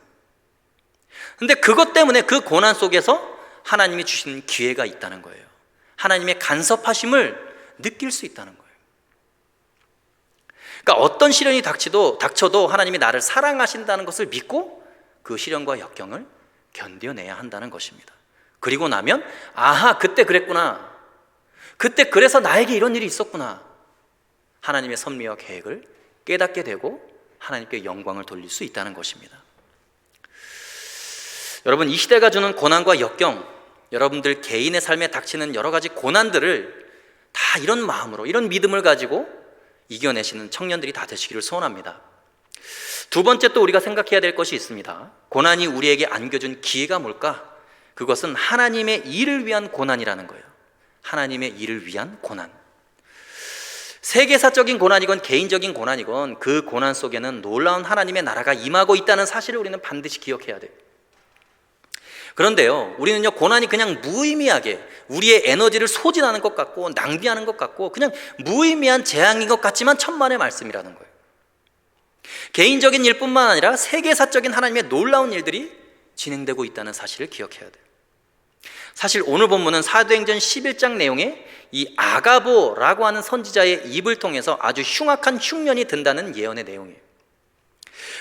Speaker 5: 근데 그것 때문에 그 고난 속에서 하나님이 주신 기회가 있다는 거예요. 하나님의 간섭하심을 느낄 수 있다는 거예요. 그러니까 어떤 시련이 닥쳐도 하나님이 나를 사랑하신다는 것을 믿고 그 시련과 역경을 견뎌내야 한다는 것입니다. 그리고 나면 아하, 그때 그랬구나. 그때 그래서 나에게 이런 일이 있었구나. 하나님의 섭리와 계획을 깨닫게 되고 하나님께 영광을 돌릴 수 있다는 것입니다. 여러분, 이 시대가 주는 고난과 역경, 여러분들 개인의 삶에 닥치는 여러 가지 고난들을 다 이런 마음으로, 이런 믿음을 가지고 이겨내시는 청년들이 다 되시기를 소원합니다. 두 번째 또 우리가 생각해야 될 것이 있습니다. 고난이 우리에게 안겨준 기회가 뭘까? 그것은 하나님의 일을 위한 고난이라는 거예요. 하나님의 일을 위한 고난. 세계사적인 고난이건 개인적인 고난이건 그 고난 속에는 놀라운 하나님의 나라가 임하고 있다는 사실을 우리는 반드시 기억해야 돼요. 그런데요, 우리는요, 고난이 그냥 무의미하게 우리의 에너지를 소진하는 것 같고 낭비하는 것 같고 그냥 무의미한 재앙인 것 같지만 천만의 말씀이라는 거예요. 개인적인 일뿐만 아니라 세계사적인 하나님의 놀라운 일들이 진행되고 있다는 사실을 기억해야 돼요. 사실 오늘 본문은 사도행전 11장 내용에 이 아가보라고 하는 선지자의 입을 통해서 아주 흉악한 흉년이 든다는 예언의 내용이에요.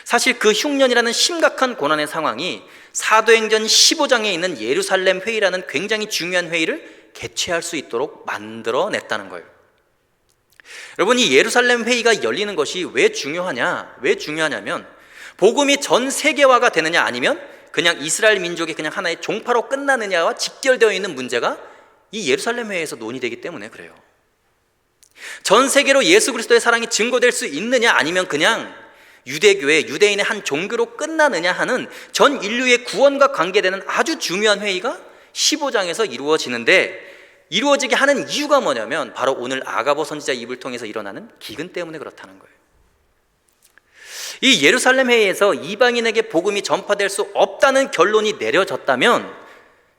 Speaker 5: 사실 그 흉년이라는 심각한 고난의 상황이 사도행전 15장에 있는 예루살렘 회의라는 굉장히 중요한 회의를 개최할 수 있도록 만들어냈다는 거예요. 여러분, 이 예루살렘 회의가 열리는 것이 왜 중요하냐? 왜 중요하냐면 복음이 전 세계화가 되느냐 아니면 그냥 이스라엘 민족이 그냥 하나의 종파로 끝나느냐와 직결되어 있는 문제가 이 예루살렘 회의에서 논의되기 때문에 그래요. 전 세계로 예수 그리스도의 사랑이 증거될 수 있느냐 아니면 그냥 유대교회, 유대인의 한 종교로 끝나느냐 하는 전 인류의 구원과 관계되는 아주 중요한 회의가 15장에서 이루어지는데, 이루어지게 하는 이유가 뭐냐면 바로 오늘 아가보 선지자 입을 통해서 일어나는 기근 때문에 그렇다는 거예요. 이 예루살렘 회의에서 이방인에게 복음이 전파될 수 없다는 결론이 내려졌다면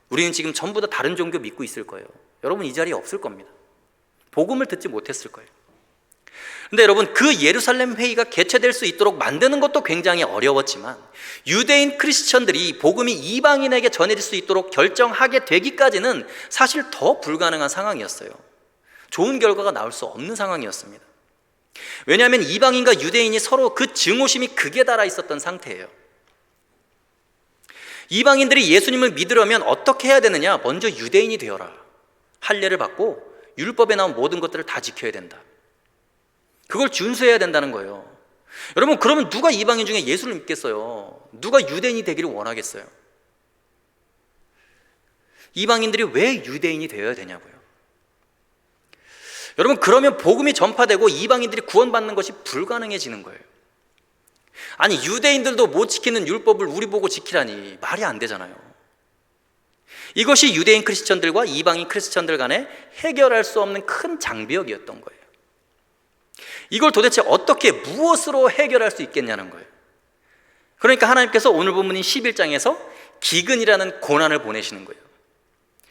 Speaker 5: 우리는 지금 전부 다 다른 종교 믿고 있을 거예요. 여러분, 이 자리에 없을 겁니다. 복음을 듣지 못했을 거예요. 근데 여러분, 그 예루살렘 회의가 개최될 수 있도록 만드는 것도 굉장히 어려웠지만 유대인 크리스천들이 복음이 이방인에게 전해질 수 있도록 결정하게 되기까지는 사실 더 불가능한 상황이었어요. 좋은 결과가 나올 수 없는 상황이었습니다. 왜냐하면 이방인과 유대인이 서로 그 증오심이 극에 달아 있었던 상태예요. 이방인들이 예수님을 믿으려면 어떻게 해야 되느냐? 먼저 유대인이 되어라. 할례를 받고 율법에 나온 모든 것들을 다 지켜야 된다. 그걸 준수해야 된다는 거예요. 여러분, 그러면 누가 이방인 중에 예수를 믿겠어요? 누가 유대인이 되기를 원하겠어요? 이방인들이 왜 유대인이 되어야 되냐고요. 여러분, 그러면 복음이 전파되고 이방인들이 구원받는 것이 불가능해지는 거예요. 아니, 유대인들도 못 지키는 율법을 우리 보고 지키라니 말이 안 되잖아요. 이것이 유대인 크리스천들과 이방인 크리스천들 간에 해결할 수 없는 큰 장벽이었던 거예요. 이걸 도대체 어떻게 무엇으로 해결할 수 있겠냐는 거예요. 그러니까 하나님께서 오늘 본문인 11장에서 기근이라는 고난을 보내시는 거예요.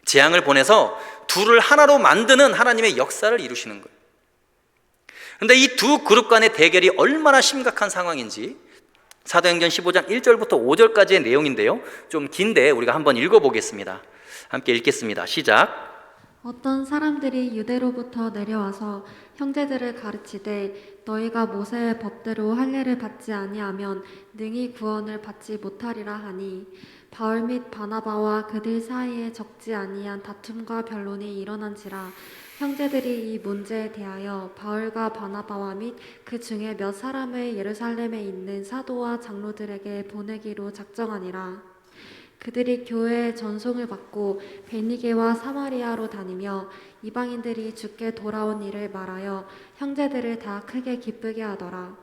Speaker 5: 재앙을 보내서 둘을 하나로 만드는 하나님의 역사를 이루시는 거예요. 그런데 이 두 그룹 간의 대결이 얼마나 심각한 상황인지 사도행전 15장 1절부터 5절까지의 내용인데요, 좀 긴데 우리가 한번 읽어보겠습니다. 함께 읽겠습니다. 시작.
Speaker 4: 어떤 사람들이 유대로부터 내려와서 형제들을 가르치되 너희가 모세의 법대로 할례를 받지 아니하면 능히 구원을 받지 못하리라 하니 바울 및 바나바와 그들 사이에 적지 아니한 다툼과 변론이 일어난지라 형제들이 이 문제에 대하여 바울과 바나바와 및 그 중에 몇 사람을 예루살렘에 있는 사도와 장로들에게 보내기로 작정하니라. 그들이 교회의 전송을 받고 베니게와 사마리아로 다니며 이방인들이 주께 돌아온 일을 말하여 형제들을 다 크게 기쁘게 하더라.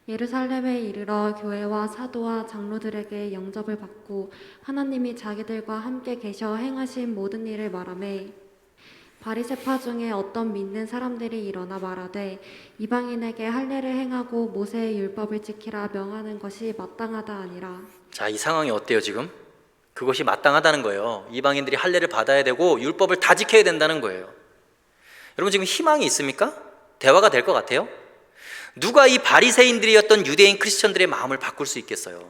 Speaker 4: 예루살렘에 이르러 교회와 사도와 장로들에게 영접을 받고 하나님이 자기들과 함께 계셔 행하신 모든 일을 말하매 바리새파 중에 어떤 믿는 사람들이 일어나 말하되 이방인에게 할례를 행하고 모세의 율법을 지키라 명하는 것이 마땅하다 아니라.
Speaker 5: 자, 이 상황이 어때요 지금? 그것이 마땅하다는 거예요. 이방인들이 할례를 받아야 되고 율법을 다 지켜야 된다는 거예요. 여러분, 지금 희망이 있습니까? 대화가 될 것 같아요? 누가 이 바리새인들이었던 유대인 크리스천들의 마음을 바꿀 수 있겠어요?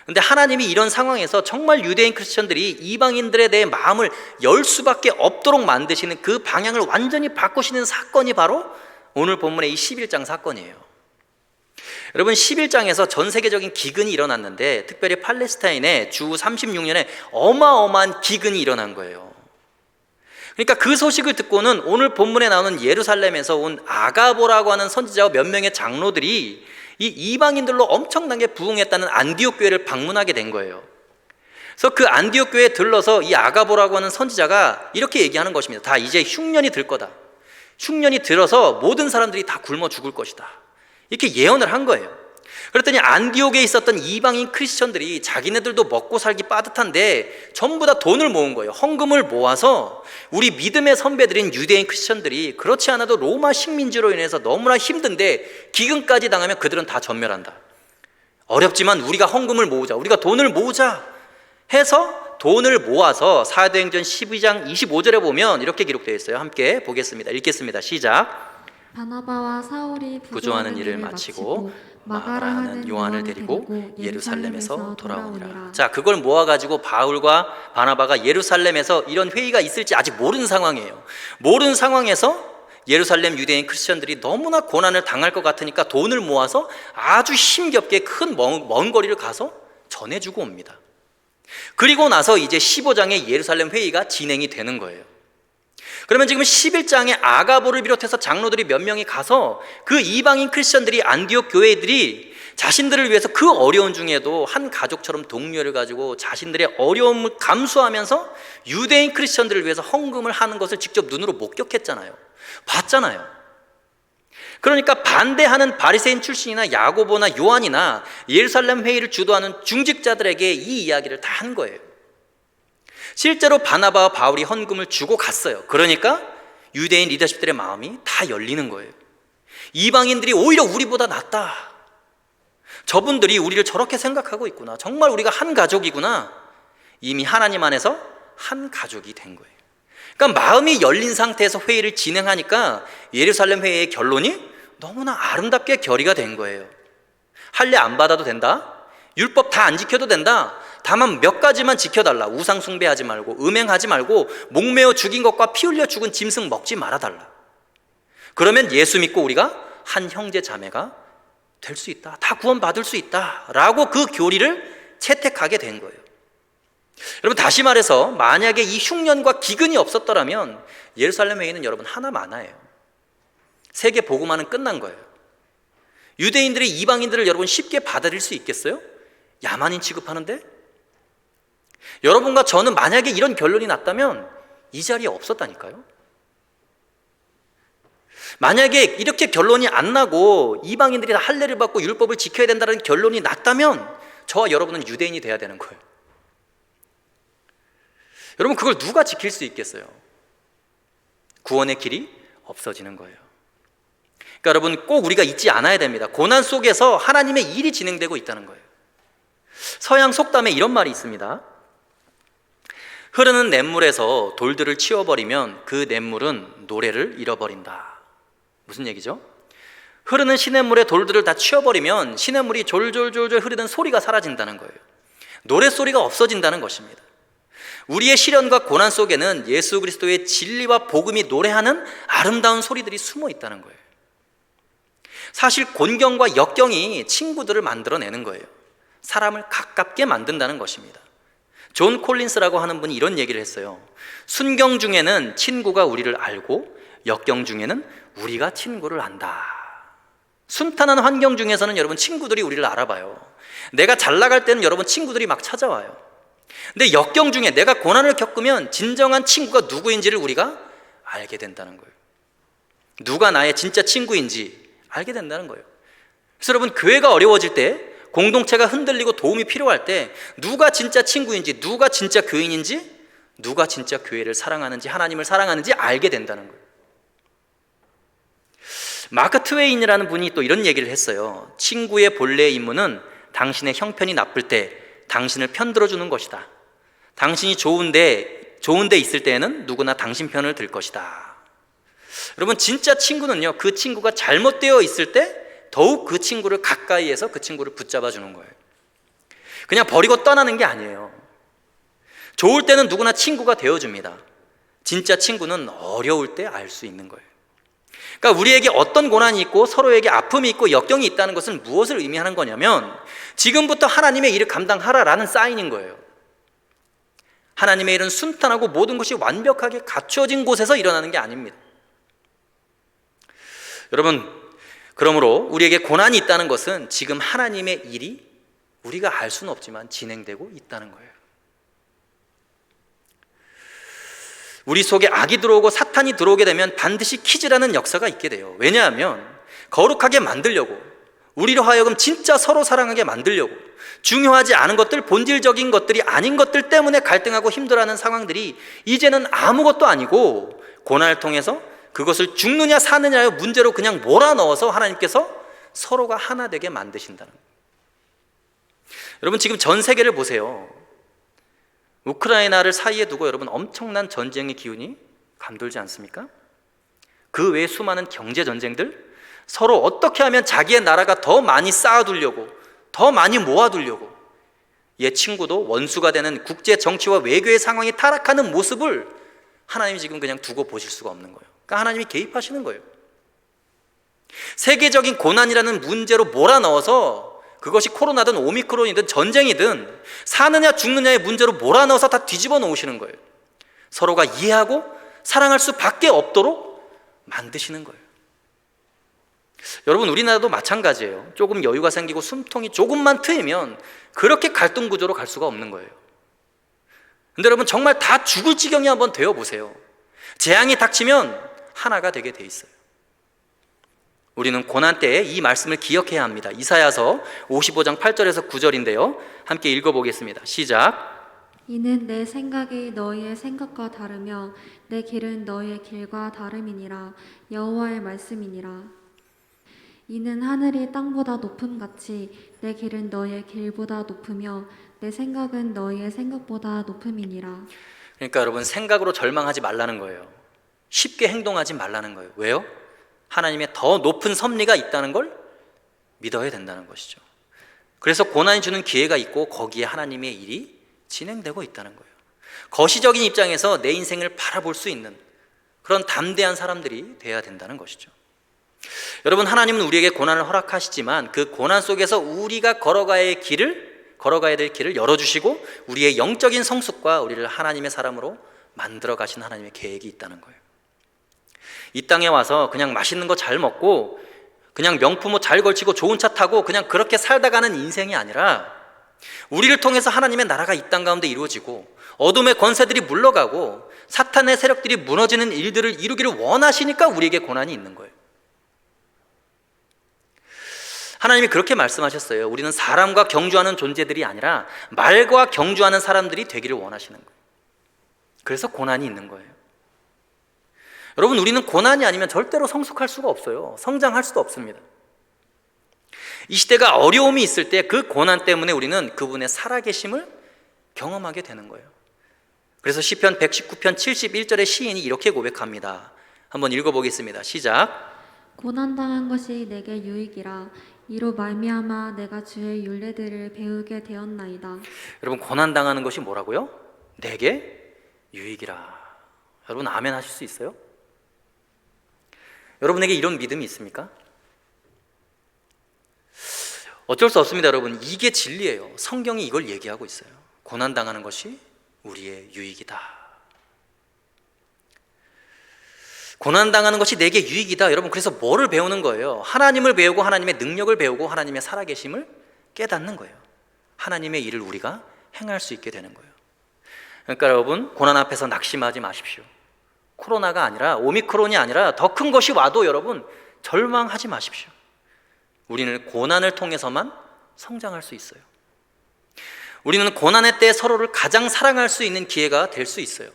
Speaker 5: 그런데 하나님이 이런 상황에서 정말 유대인 크리스천들이 이방인들에 대해 마음을 열 수밖에 없도록 만드시는 그 방향을 완전히 바꾸시는 사건이 바로 오늘 본문의 이 11장 사건이에요. 여러분, 11장에서 전 세계적인 기근이 일어났는데 특별히 팔레스타인에 주 36년에 어마어마한 기근이 일어난 거예요. 그러니까 그 소식을 듣고는 오늘 본문에 나오는 예루살렘에서 온 아가보라고 하는 선지자와 몇 명의 장로들이 이 이방인들로 엄청나게 부흥했다는 안디옥 교회를 방문하게 된 거예요. 그래서 그 안디옥 교회에 들러서 이 아가보라고 하는 선지자가 이렇게 얘기하는 것입니다. 다 이제 흉년이 들 거다. 흉년이 들어서 모든 사람들이 다 굶어 죽을 것이다. 이렇게 예언을 한 거예요. 그랬더니 안디옥에 있었던 이방인 크리스천들이 자기네들도 먹고 살기 빠듯한데 전부 다 돈을 모은 거예요. 헌금을 모아서 우리 믿음의 선배들인 유대인 크리스천들이 그렇지 않아도 로마 식민지로 인해서 너무나 힘든데 기근까지 당하면 그들은 다 전멸한다. 어렵지만 우리가 헌금을 모으자, 우리가 돈을 모으자 해서 돈을 모아서 사도행전 12장 25절에 보면 이렇게 기록되어 있어요. 함께 보겠습니다. 읽겠습니다. 시작.
Speaker 4: 바나바와 사울이
Speaker 5: 부조하는 일을 마치고 마가라 하는 요한을 데리고 예루살렘에서 돌아오니라. 자, 그걸 모아가지고 바울과 바나바가 예루살렘에서 이런 회의가 있을지 아직 모르는 상황이에요. 모르는 상황에서 예루살렘 유대인 크리스천들이 너무나 고난을 당할 것 같으니까 돈을 모아서 아주 힘겹게 큰 먼 거리를 가서 전해주고 옵니다. 그리고 나서 이제 15장의 예루살렘 회의가 진행이 되는 거예요. 그러면 지금 11장에 아가보를 비롯해서 장로들이 몇 명이 가서 그 이방인 크리스천들이 안디옥 교회들이 자신들을 위해서 그 어려운 중에도 한 가족처럼 동료를 가지고 자신들의 어려움을 감수하면서 유대인 크리스천들을 위해서 헌금을 하는 것을 직접 눈으로 목격했잖아요. 봤잖아요. 그러니까 반대하는 바리새인 출신이나 야고보나 요한이나 예루살렘 회의를 주도하는 중직자들에게 이 이야기를 다 한 거예요. 실제로 바나바와 바울이 헌금을 주고 갔어요. 그러니까 유대인 리더십들의 마음이 다 열리는 거예요. 이방인들이 오히려 우리보다 낫다. 저분들이 우리를 저렇게 생각하고 있구나. 정말 우리가 한 가족이구나. 이미 하나님 안에서 한 가족이 된 거예요. 그러니까 마음이 열린 상태에서 회의를 진행하니까 예루살렘 회의의 결론이 너무나 아름답게 결의가 된 거예요. 할례 안 받아도 된다. 율법 다 안 지켜도 된다. 다만 몇 가지만 지켜달라. 우상 숭배하지 말고, 음행하지 말고, 목매어 죽인 것과 피 흘려 죽은 짐승 먹지 말아달라. 그러면 예수 믿고 우리가 한 형제 자매가 될 수 있다. 다 구원받을 수 있다. 라고 그 교리를 채택하게 된 거예요. 여러분, 다시 말해서 만약에 이 흉년과 기근이 없었더라면 예루살렘 회의는 여러분 하나만화예요. 세계 복음화는 끝난 거예요. 유대인들이 이방인들을 여러분 쉽게 받아들일 수 있겠어요? 야만인 취급하는데? 여러분과 저는 만약에 이런 결론이 났다면 이 자리에 없었다니까요. 만약에 이렇게 결론이 안 나고 이방인들이 다 할례를 받고 율법을 지켜야 된다는 결론이 났다면 저와 여러분은 유대인이 돼야 되는 거예요. 여러분, 그걸 누가 지킬 수 있겠어요? 구원의 길이 없어지는 거예요. 그러니까 여러분, 꼭 우리가 잊지 않아야 됩니다. 고난 속에서 하나님의 일이 진행되고 있다는 거예요. 서양 속담에 이런 말이 있습니다. 흐르는 냇물에서 돌들을 치워버리면 그 냇물은 노래를 잃어버린다. 무슨 얘기죠? 흐르는 시냇물에 돌들을 다 치워버리면 시냇물이 졸졸졸졸 흐르는 소리가 사라진다는 거예요. 노랫소리가 없어진다는 것입니다. 우리의 시련과 고난 속에는 예수 그리스도의 진리와 복음이 노래하는 아름다운 소리들이 숨어 있다는 거예요. 사실 곤경과 역경이 친구들을 만들어내는 거예요. 사람을 가깝게 만든다는 것입니다. 존 콜린스라고 하는 분이 이런 얘기를 했어요. 순경 중에는 친구가 우리를 알고 역경 중에는 우리가 친구를 안다. 순탄한 환경 중에서는 여러분 친구들이 우리를 알아봐요. 내가 잘 나갈 때는 여러분 친구들이 막 찾아와요. 근데 역경 중에 내가 고난을 겪으면 진정한 친구가 누구인지를 우리가 알게 된다는 거예요. 누가 나의 진짜 친구인지 알게 된다는 거예요. 그래서 여러분, 교회가 어려워질 때, 공동체가 흔들리고 도움이 필요할 때 누가 진짜 친구인지, 누가 진짜 교인인지, 누가 진짜 교회를 사랑하는지, 하나님을 사랑하는지 알게 된다는 거예요. 마크 트웨인이라는 분이 또 이런 얘기를 했어요. 친구의 본래 임무는 당신의 형편이 나쁠 때 당신을 편들어주는 것이다. 당신이 좋은데 있을 때에는 누구나 당신 편을 들 것이다. 여러분, 진짜 친구는요, 그 친구가 잘못되어 있을 때 더욱 그 친구를 가까이에서 그 친구를 붙잡아 주는 거예요. 그냥 버리고 떠나는 게 아니에요. 좋을 때는 누구나 친구가 되어줍니다. 진짜 친구는 어려울 때 알 수 있는 거예요. 그러니까 우리에게 어떤 고난이 있고 서로에게 아픔이 있고 역경이 있다는 것은 무엇을 의미하는 거냐면 지금부터 하나님의 일을 감당하라라는 사인인 거예요. 하나님의 일은 순탄하고 모든 것이 완벽하게 갖추어진 곳에서 일어나는 게 아닙니다. 여러분, 그러므로 우리에게 고난이 있다는 것은 지금 하나님의 일이 우리가 알 수는 없지만 진행되고 있다는 거예요. 우리 속에 악이 들어오고 사탄이 들어오게 되면 반드시 키즈라는 역사가 있게 돼요. 왜냐하면 거룩하게 만들려고, 우리로 하여금 진짜 서로 사랑하게 만들려고, 중요하지 않은 것들, 본질적인 것들이 아닌 것들 때문에 갈등하고 힘들어하는 상황들이 이제는 아무것도 아니고 고난을 통해서 그것을 죽느냐 사느냐의 문제로 그냥 몰아넣어서 하나님께서 서로가 하나 되게 만드신다는 거예요. 여러분, 지금 전 세계를 보세요. 우크라이나를 사이에 두고 여러분 엄청난 전쟁의 기운이 감돌지 않습니까? 그 외에 수많은 경제 전쟁들, 서로 어떻게 하면 자기의 나라가 더 많이 쌓아두려고, 더 많이 모아두려고, 얘 친구도 원수가 되는 국제 정치와 외교의 상황이 타락하는 모습을 하나님이 지금 그냥 두고 보실 수가 없는 거예요. 그러니까 하나님이 개입하시는 거예요. 세계적인 고난이라는 문제로 몰아넣어서, 그것이 코로나든 오미크론이든 전쟁이든 사느냐 죽느냐의 문제로 몰아넣어서 다 뒤집어 놓으시는 거예요. 서로가 이해하고 사랑할 수밖에 없도록 만드시는 거예요. 여러분, 우리나라도 마찬가지예요. 조금 여유가 생기고 숨통이 조금만 트이면 그렇게 갈등 구조로 갈 수가 없는 거예요. 근데 여러분, 정말 다 죽을 지경이 한번 되어보세요. 재앙이 닥치면 하나가 되게 돼 있어요. 우리는 고난 때에 이 말씀을 기억해야 합니다. 이사야서 55장 8절에서 9절인데요. 함께 읽어보겠습니다. 시작.
Speaker 4: 이는 내 생각이 너희의 생각과 다르며 내 길은 너희의 길과 다름이니라. 여호와의 말씀이니라. 이는 하늘이 땅보다 높음같이 내 길은 너희의 길보다 높으며 내 생각은 너희의 생각보다 높음이니라.
Speaker 5: 그러니까 여러분, 생각으로 절망하지 말라는 거예요. 쉽게 행동하지 말라는 거예요. 왜요? 하나님의 더 높은 섭리가 있다는 걸 믿어야 된다는 것이죠. 그래서 고난이 주는 기회가 있고 거기에 하나님의 일이 진행되고 있다는 거예요. 거시적인 입장에서 내 인생을 바라볼 수 있는 그런 담대한 사람들이 돼야 된다는 것이죠. 여러분, 하나님은 우리에게 고난을 허락하시지만 그 고난 속에서 우리가 걸어가야 될 길을 열어주시고 우리의 영적인 성숙과 우리를 하나님의 사람으로 만들어 가신 하나님의 계획이 있다는 거예요. 이 땅에 와서 그냥 맛있는 거 잘 먹고 그냥 명품 옷 잘 걸치고 좋은 차 타고 그냥 그렇게 살다 가는 인생이 아니라, 우리를 통해서 하나님의 나라가 이 땅 가운데 이루어지고 어둠의 권세들이 물러가고 사탄의 세력들이 무너지는 일들을 이루기를 원하시니까 우리에게 고난이 있는 거예요. 하나님이 그렇게 말씀하셨어요. 우리는 사람과 경주하는 존재들이 아니라 말과 경주하는 사람들이 되기를 원하시는 거예요. 그래서 고난이 있는 거예요. 여러분, 우리는 고난이 아니면 절대로 성숙할 수가 없어요. 성장할 수도 없습니다. 이 시대가 어려움이 있을 때 그 고난 때문에 우리는 그분의 살아계심을 경험하게 되는 거예요. 그래서 시편 119편 71절의 시인이 이렇게 고백합니다. 한번 읽어보겠습니다. 시작.
Speaker 4: 고난당한 것이 내게 유익이라. 이로 말미암아 내가 주의 율례들을 배우게 되었나이다.
Speaker 5: 여러분, 고난당하는 것이 뭐라고요? 내게 유익이라. 여러분, 아멘 하실 수 있어요? 여러분에게 이런 믿음이 있습니까? 어쩔 수 없습니다. 여러분, 이게 진리예요. 성경이 이걸 얘기하고 있어요. 고난당하는 것이 우리의 유익이다. 고난당하는 것이 내게 유익이다. 여러분, 그래서 뭐를 배우는 거예요? 하나님을 배우고 하나님의 능력을 배우고 하나님의 살아계심을 깨닫는 거예요. 하나님의 일을 우리가 행할 수 있게 되는 거예요. 그러니까 여러분, 고난 앞에서 낙심하지 마십시오. 코로나가 아니라, 오미크론이 아니라 더 큰 것이 와도 여러분 절망하지 마십시오. 우리는 고난을 통해서만 성장할 수 있어요. 우리는 고난의 때 서로를 가장 사랑할 수 있는 기회가 될 수 있어요.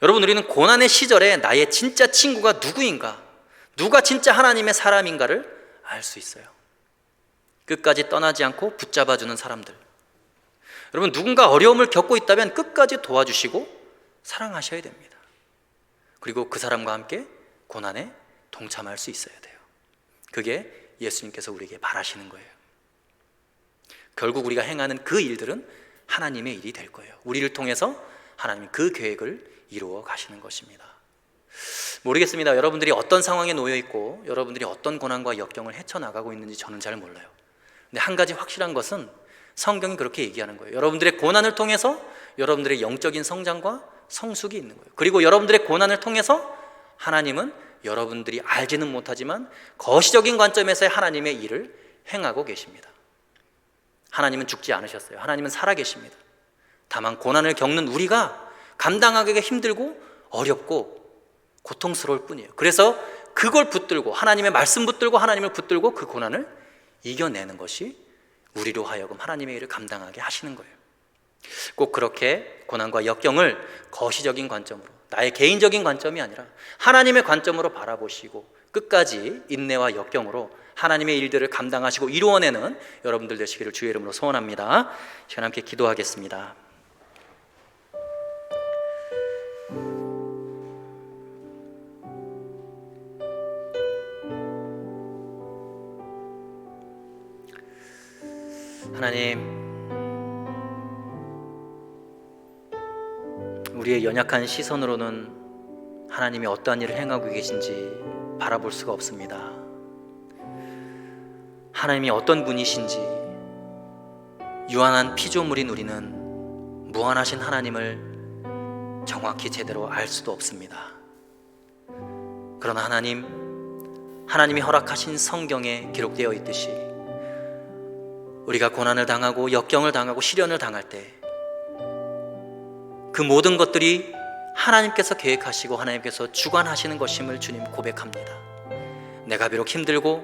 Speaker 5: 여러분, 우리는 고난의 시절에 나의 진짜 친구가 누구인가, 누가 진짜 하나님의 사람인가를 알 수 있어요. 끝까지 떠나지 않고 붙잡아주는 사람들. 여러분, 누군가 어려움을 겪고 있다면 끝까지 도와주시고 사랑하셔야 됩니다. 그리고 그 사람과 함께 고난에 동참할 수 있어야 돼요. 그게 예수님께서 우리에게 바라시는 거예요. 결국 우리가 행하는 그 일들은 하나님의 일이 될 거예요. 우리를 통해서 하나님이 그 계획을 이루어 가시는 것입니다. 모르겠습니다. 여러분들이 어떤 상황에 놓여 있고 여러분들이 어떤 고난과 역경을 헤쳐나가고 있는지 저는 잘 몰라요. 근데 한 가지 확실한 것은 성경이 그렇게 얘기하는 거예요. 여러분들의 고난을 통해서 여러분들의 영적인 성장과 성숙이 있는 거예요. 그리고 여러분들의 고난을 통해서 하나님은 여러분들이 알지는 못하지만 거시적인 관점에서의 하나님의 일을 행하고 계십니다. 하나님은 죽지 않으셨어요. 하나님은 살아계십니다. 다만 고난을 겪는 우리가 감당하기가 힘들고 어렵고 고통스러울 뿐이에요. 그래서 그걸 붙들고, 하나님의 말씀 붙들고 하나님을 붙들고 그 고난을 이겨내는 것이 우리로 하여금 하나님의 일을 감당하게 하시는 거예요. 꼭 그렇게 고난과 역경을 거시적인 관점으로, 나의 개인적인 관점이 아니라 하나님의 관점으로 바라보시고 끝까지 인내와 역경으로 하나님의 일들을 감당하시고 이루어내는 여러분들 되시기를 주의 이름으로 소원합니다. 시간 함께 기도하겠습니다. 하나님, 우리의 연약한 시선으로는 하나님이 어떠한 일을 행하고 계신지 바라볼 수가 없습니다. 하나님이 어떤 분이신지, 유한한 피조물인 우리는 무한하신 하나님을 정확히 제대로 알 수도 없습니다. 그러나 하나님이 허락하신 성경에 기록되어 있듯이 우리가 고난을 당하고 역경을 당하고 시련을 당할 때 그 모든 것들이 하나님께서 계획하시고 하나님께서 주관하시는 것임을 주님 고백합니다. 내가 비록 힘들고,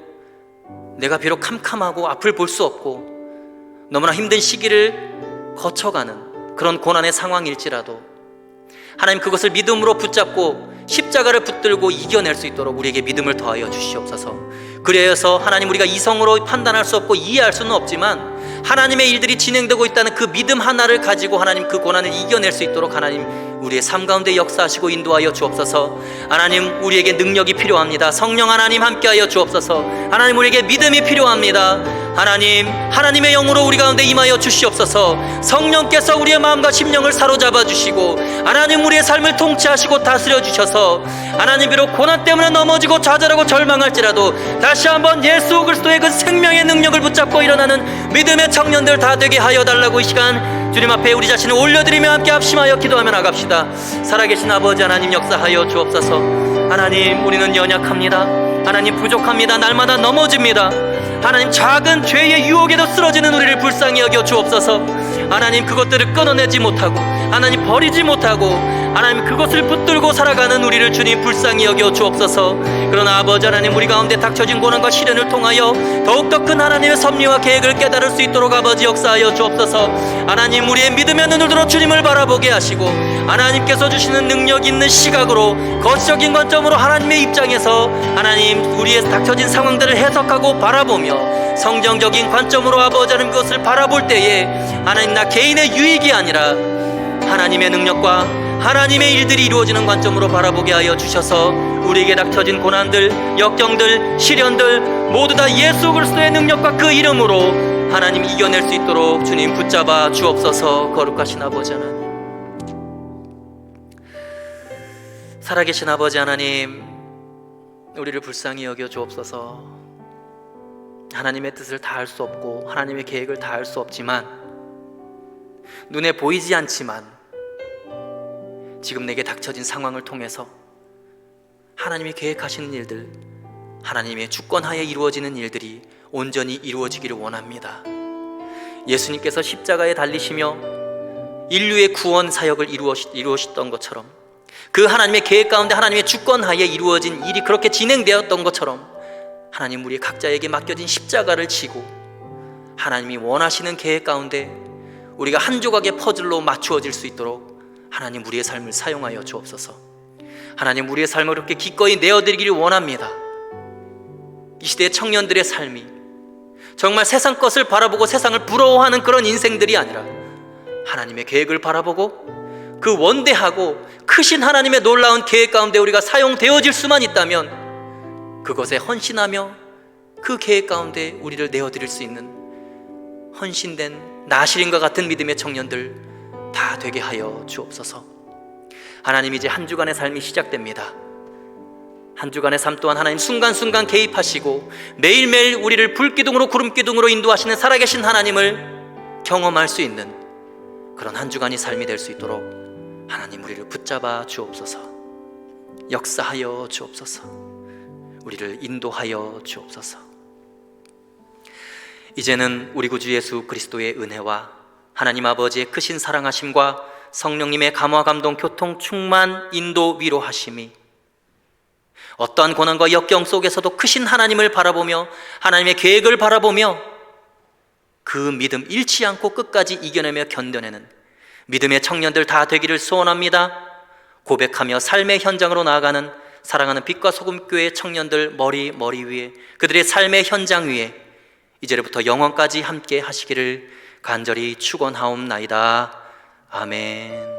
Speaker 5: 내가 비록 캄캄하고 앞을 볼 수 없고 너무나 힘든 시기를 거쳐가는 그런 고난의 상황일지라도 하나님, 그것을 믿음으로 붙잡고 십자가를 붙들고 이겨낼 수 있도록 우리에게 믿음을 더하여 주시옵소서. 그래서 하나님, 우리가 이성으로 판단할 수 없고 이해할 수는 없지만 하나님의 일들이 진행되고 있다는 그 믿음 하나를 가지고 하나님, 그 고난을 이겨낼 수 있도록 하나님, 우리의 삶 가운데 역사하시고 인도하여 주옵소서. 하나님, 우리에게 능력이 필요합니다. 성령 하나님 함께하여 주옵소서. 하나님, 우리에게 믿음이 필요합니다. 하나님, 하나님의 영으로 우리 가운데 임하여 주시옵소서. 성령께서 우리의 마음과 심령을 사로잡아 주시고 하나님, 우리의 삶을 통치하시고 다스려 주셔서 하나님, 비록 고난 때문에 넘어지고 좌절하고 절망할지라도 다시 한번 예수 그리스도의 그 생명의 능력을 붙잡고 일어나는 믿음의 청년들 다 되게 하여 달라고 이 시간 주님 앞에 우리 자신을 올려드리며 함께 합심하여 기도하며 나갑시다. 살아계신 아버지 하나님, 역사하여 주옵소서. 하나님, 우리는 연약합니다. 하나님, 부족합니다. 날마다 넘어집니다. 하나님, 작은 죄의 유혹에도 쓰러지는 우리를 불쌍히 여겨 주옵소서. 하나님, 그것들을 끊어내지 못하고 하나님, 버리지 못하고 하나님, 그것을 붙들고 살아가는 우리를 주님 불쌍히 여겨 주옵소서. 그러나 아버지 하나님, 우리 가운데 닥쳐진 고난과 시련을 통하여 더욱더 큰 하나님의 섭리와 계획을 깨달을 수 있도록 아버지 역사하여 주옵소서. 하나님, 우리의 믿음의 눈을 들어 주님을 바라보게 하시고 하나님께서 주시는 능력 있는 시각으로, 거시적인 관점으로 하나님의 입장에서 하나님, 우리의 닥쳐진 상황들을 해석하고 바라보며 성경적인 관점으로 아버지 하나님, 그것을 바라볼 때에 하나님, 나 개인의 유익이 아니라 하나님의 능력과 하나님의 일들이 이루어지는 관점으로 바라보게 하여 주셔서 우리에게 닥쳐진 고난들, 역경들, 시련들 모두 다 예수 그리스도의 능력과 그 이름으로 하나님 이겨낼 수 있도록 주님 붙잡아 주옵소서. 거룩하신 아버지 하나님, 살아계신 아버지 하나님, 우리를 불쌍히 여겨 주옵소서. 하나님의 뜻을 다 할 수 없고 하나님의 계획을 다 할 수 없지만, 눈에 보이지 않지만 지금 내게 닥쳐진 상황을 통해서 하나님이 계획하시는 일들, 하나님의 주권하에 이루어지는 일들이 온전히 이루어지기를 원합니다. 예수님께서 십자가에 달리시며 인류의 구원 사역을 이루었던 것처럼, 그 하나님의 계획 가운데 하나님의 주권하에 이루어진 일이 그렇게 진행되었던 것처럼 하나님, 우리 각자에게 맡겨진 십자가를 지고 하나님이 원하시는 계획 가운데 우리가 한 조각의 퍼즐로 맞추어질 수 있도록 하나님, 우리의 삶을 사용하여 주옵소서. 하나님, 우리의 삶을 그렇게 기꺼이 내어드리기를 원합니다. 이 시대의 청년들의 삶이 정말 세상 것을 바라보고 세상을 부러워하는 그런 인생들이 아니라 하나님의 계획을 바라보고 그 원대하고 크신 하나님의 놀라운 계획 가운데 우리가 사용되어질 수만 있다면 그것에 헌신하며 그 계획 가운데 우리를 내어드릴 수 있는 헌신된 나실인과 같은 믿음의 청년들 다 되게 하여 주옵소서. 하나님, 이제 한 주간의 삶이 시작됩니다. 한 주간의 삶 또한 하나님 순간순간 개입하시고 매일매일 우리를 불기둥으로 구름기둥으로 인도하시는 살아계신 하나님을 경험할 수 있는 그런 한 주간의 삶이 될 수 있도록 하나님, 우리를 붙잡아 주옵소서. 역사하여 주옵소서. 우리를 인도하여 주옵소서. 이제는 우리 구주 예수 그리스도의 은혜와 하나님 아버지의 크신 사랑하심과 성령님의 감화 감동 교통 충만 인도 위로하심이 어떠한 고난과 역경 속에서도 크신 하나님을 바라보며 하나님의 계획을 바라보며 그 믿음 잃지 않고 끝까지 이겨내며 견뎌내는 믿음의 청년들 다 되기를 소원합니다. 고백하며 삶의 현장으로 나아가는 사랑하는 빛과 소금 교회의 청년들 머리 위에, 그들의 삶의 현장 위에 이제부터 영원까지 함께 하시기를 간절히 축원하옵나이다. 아멘.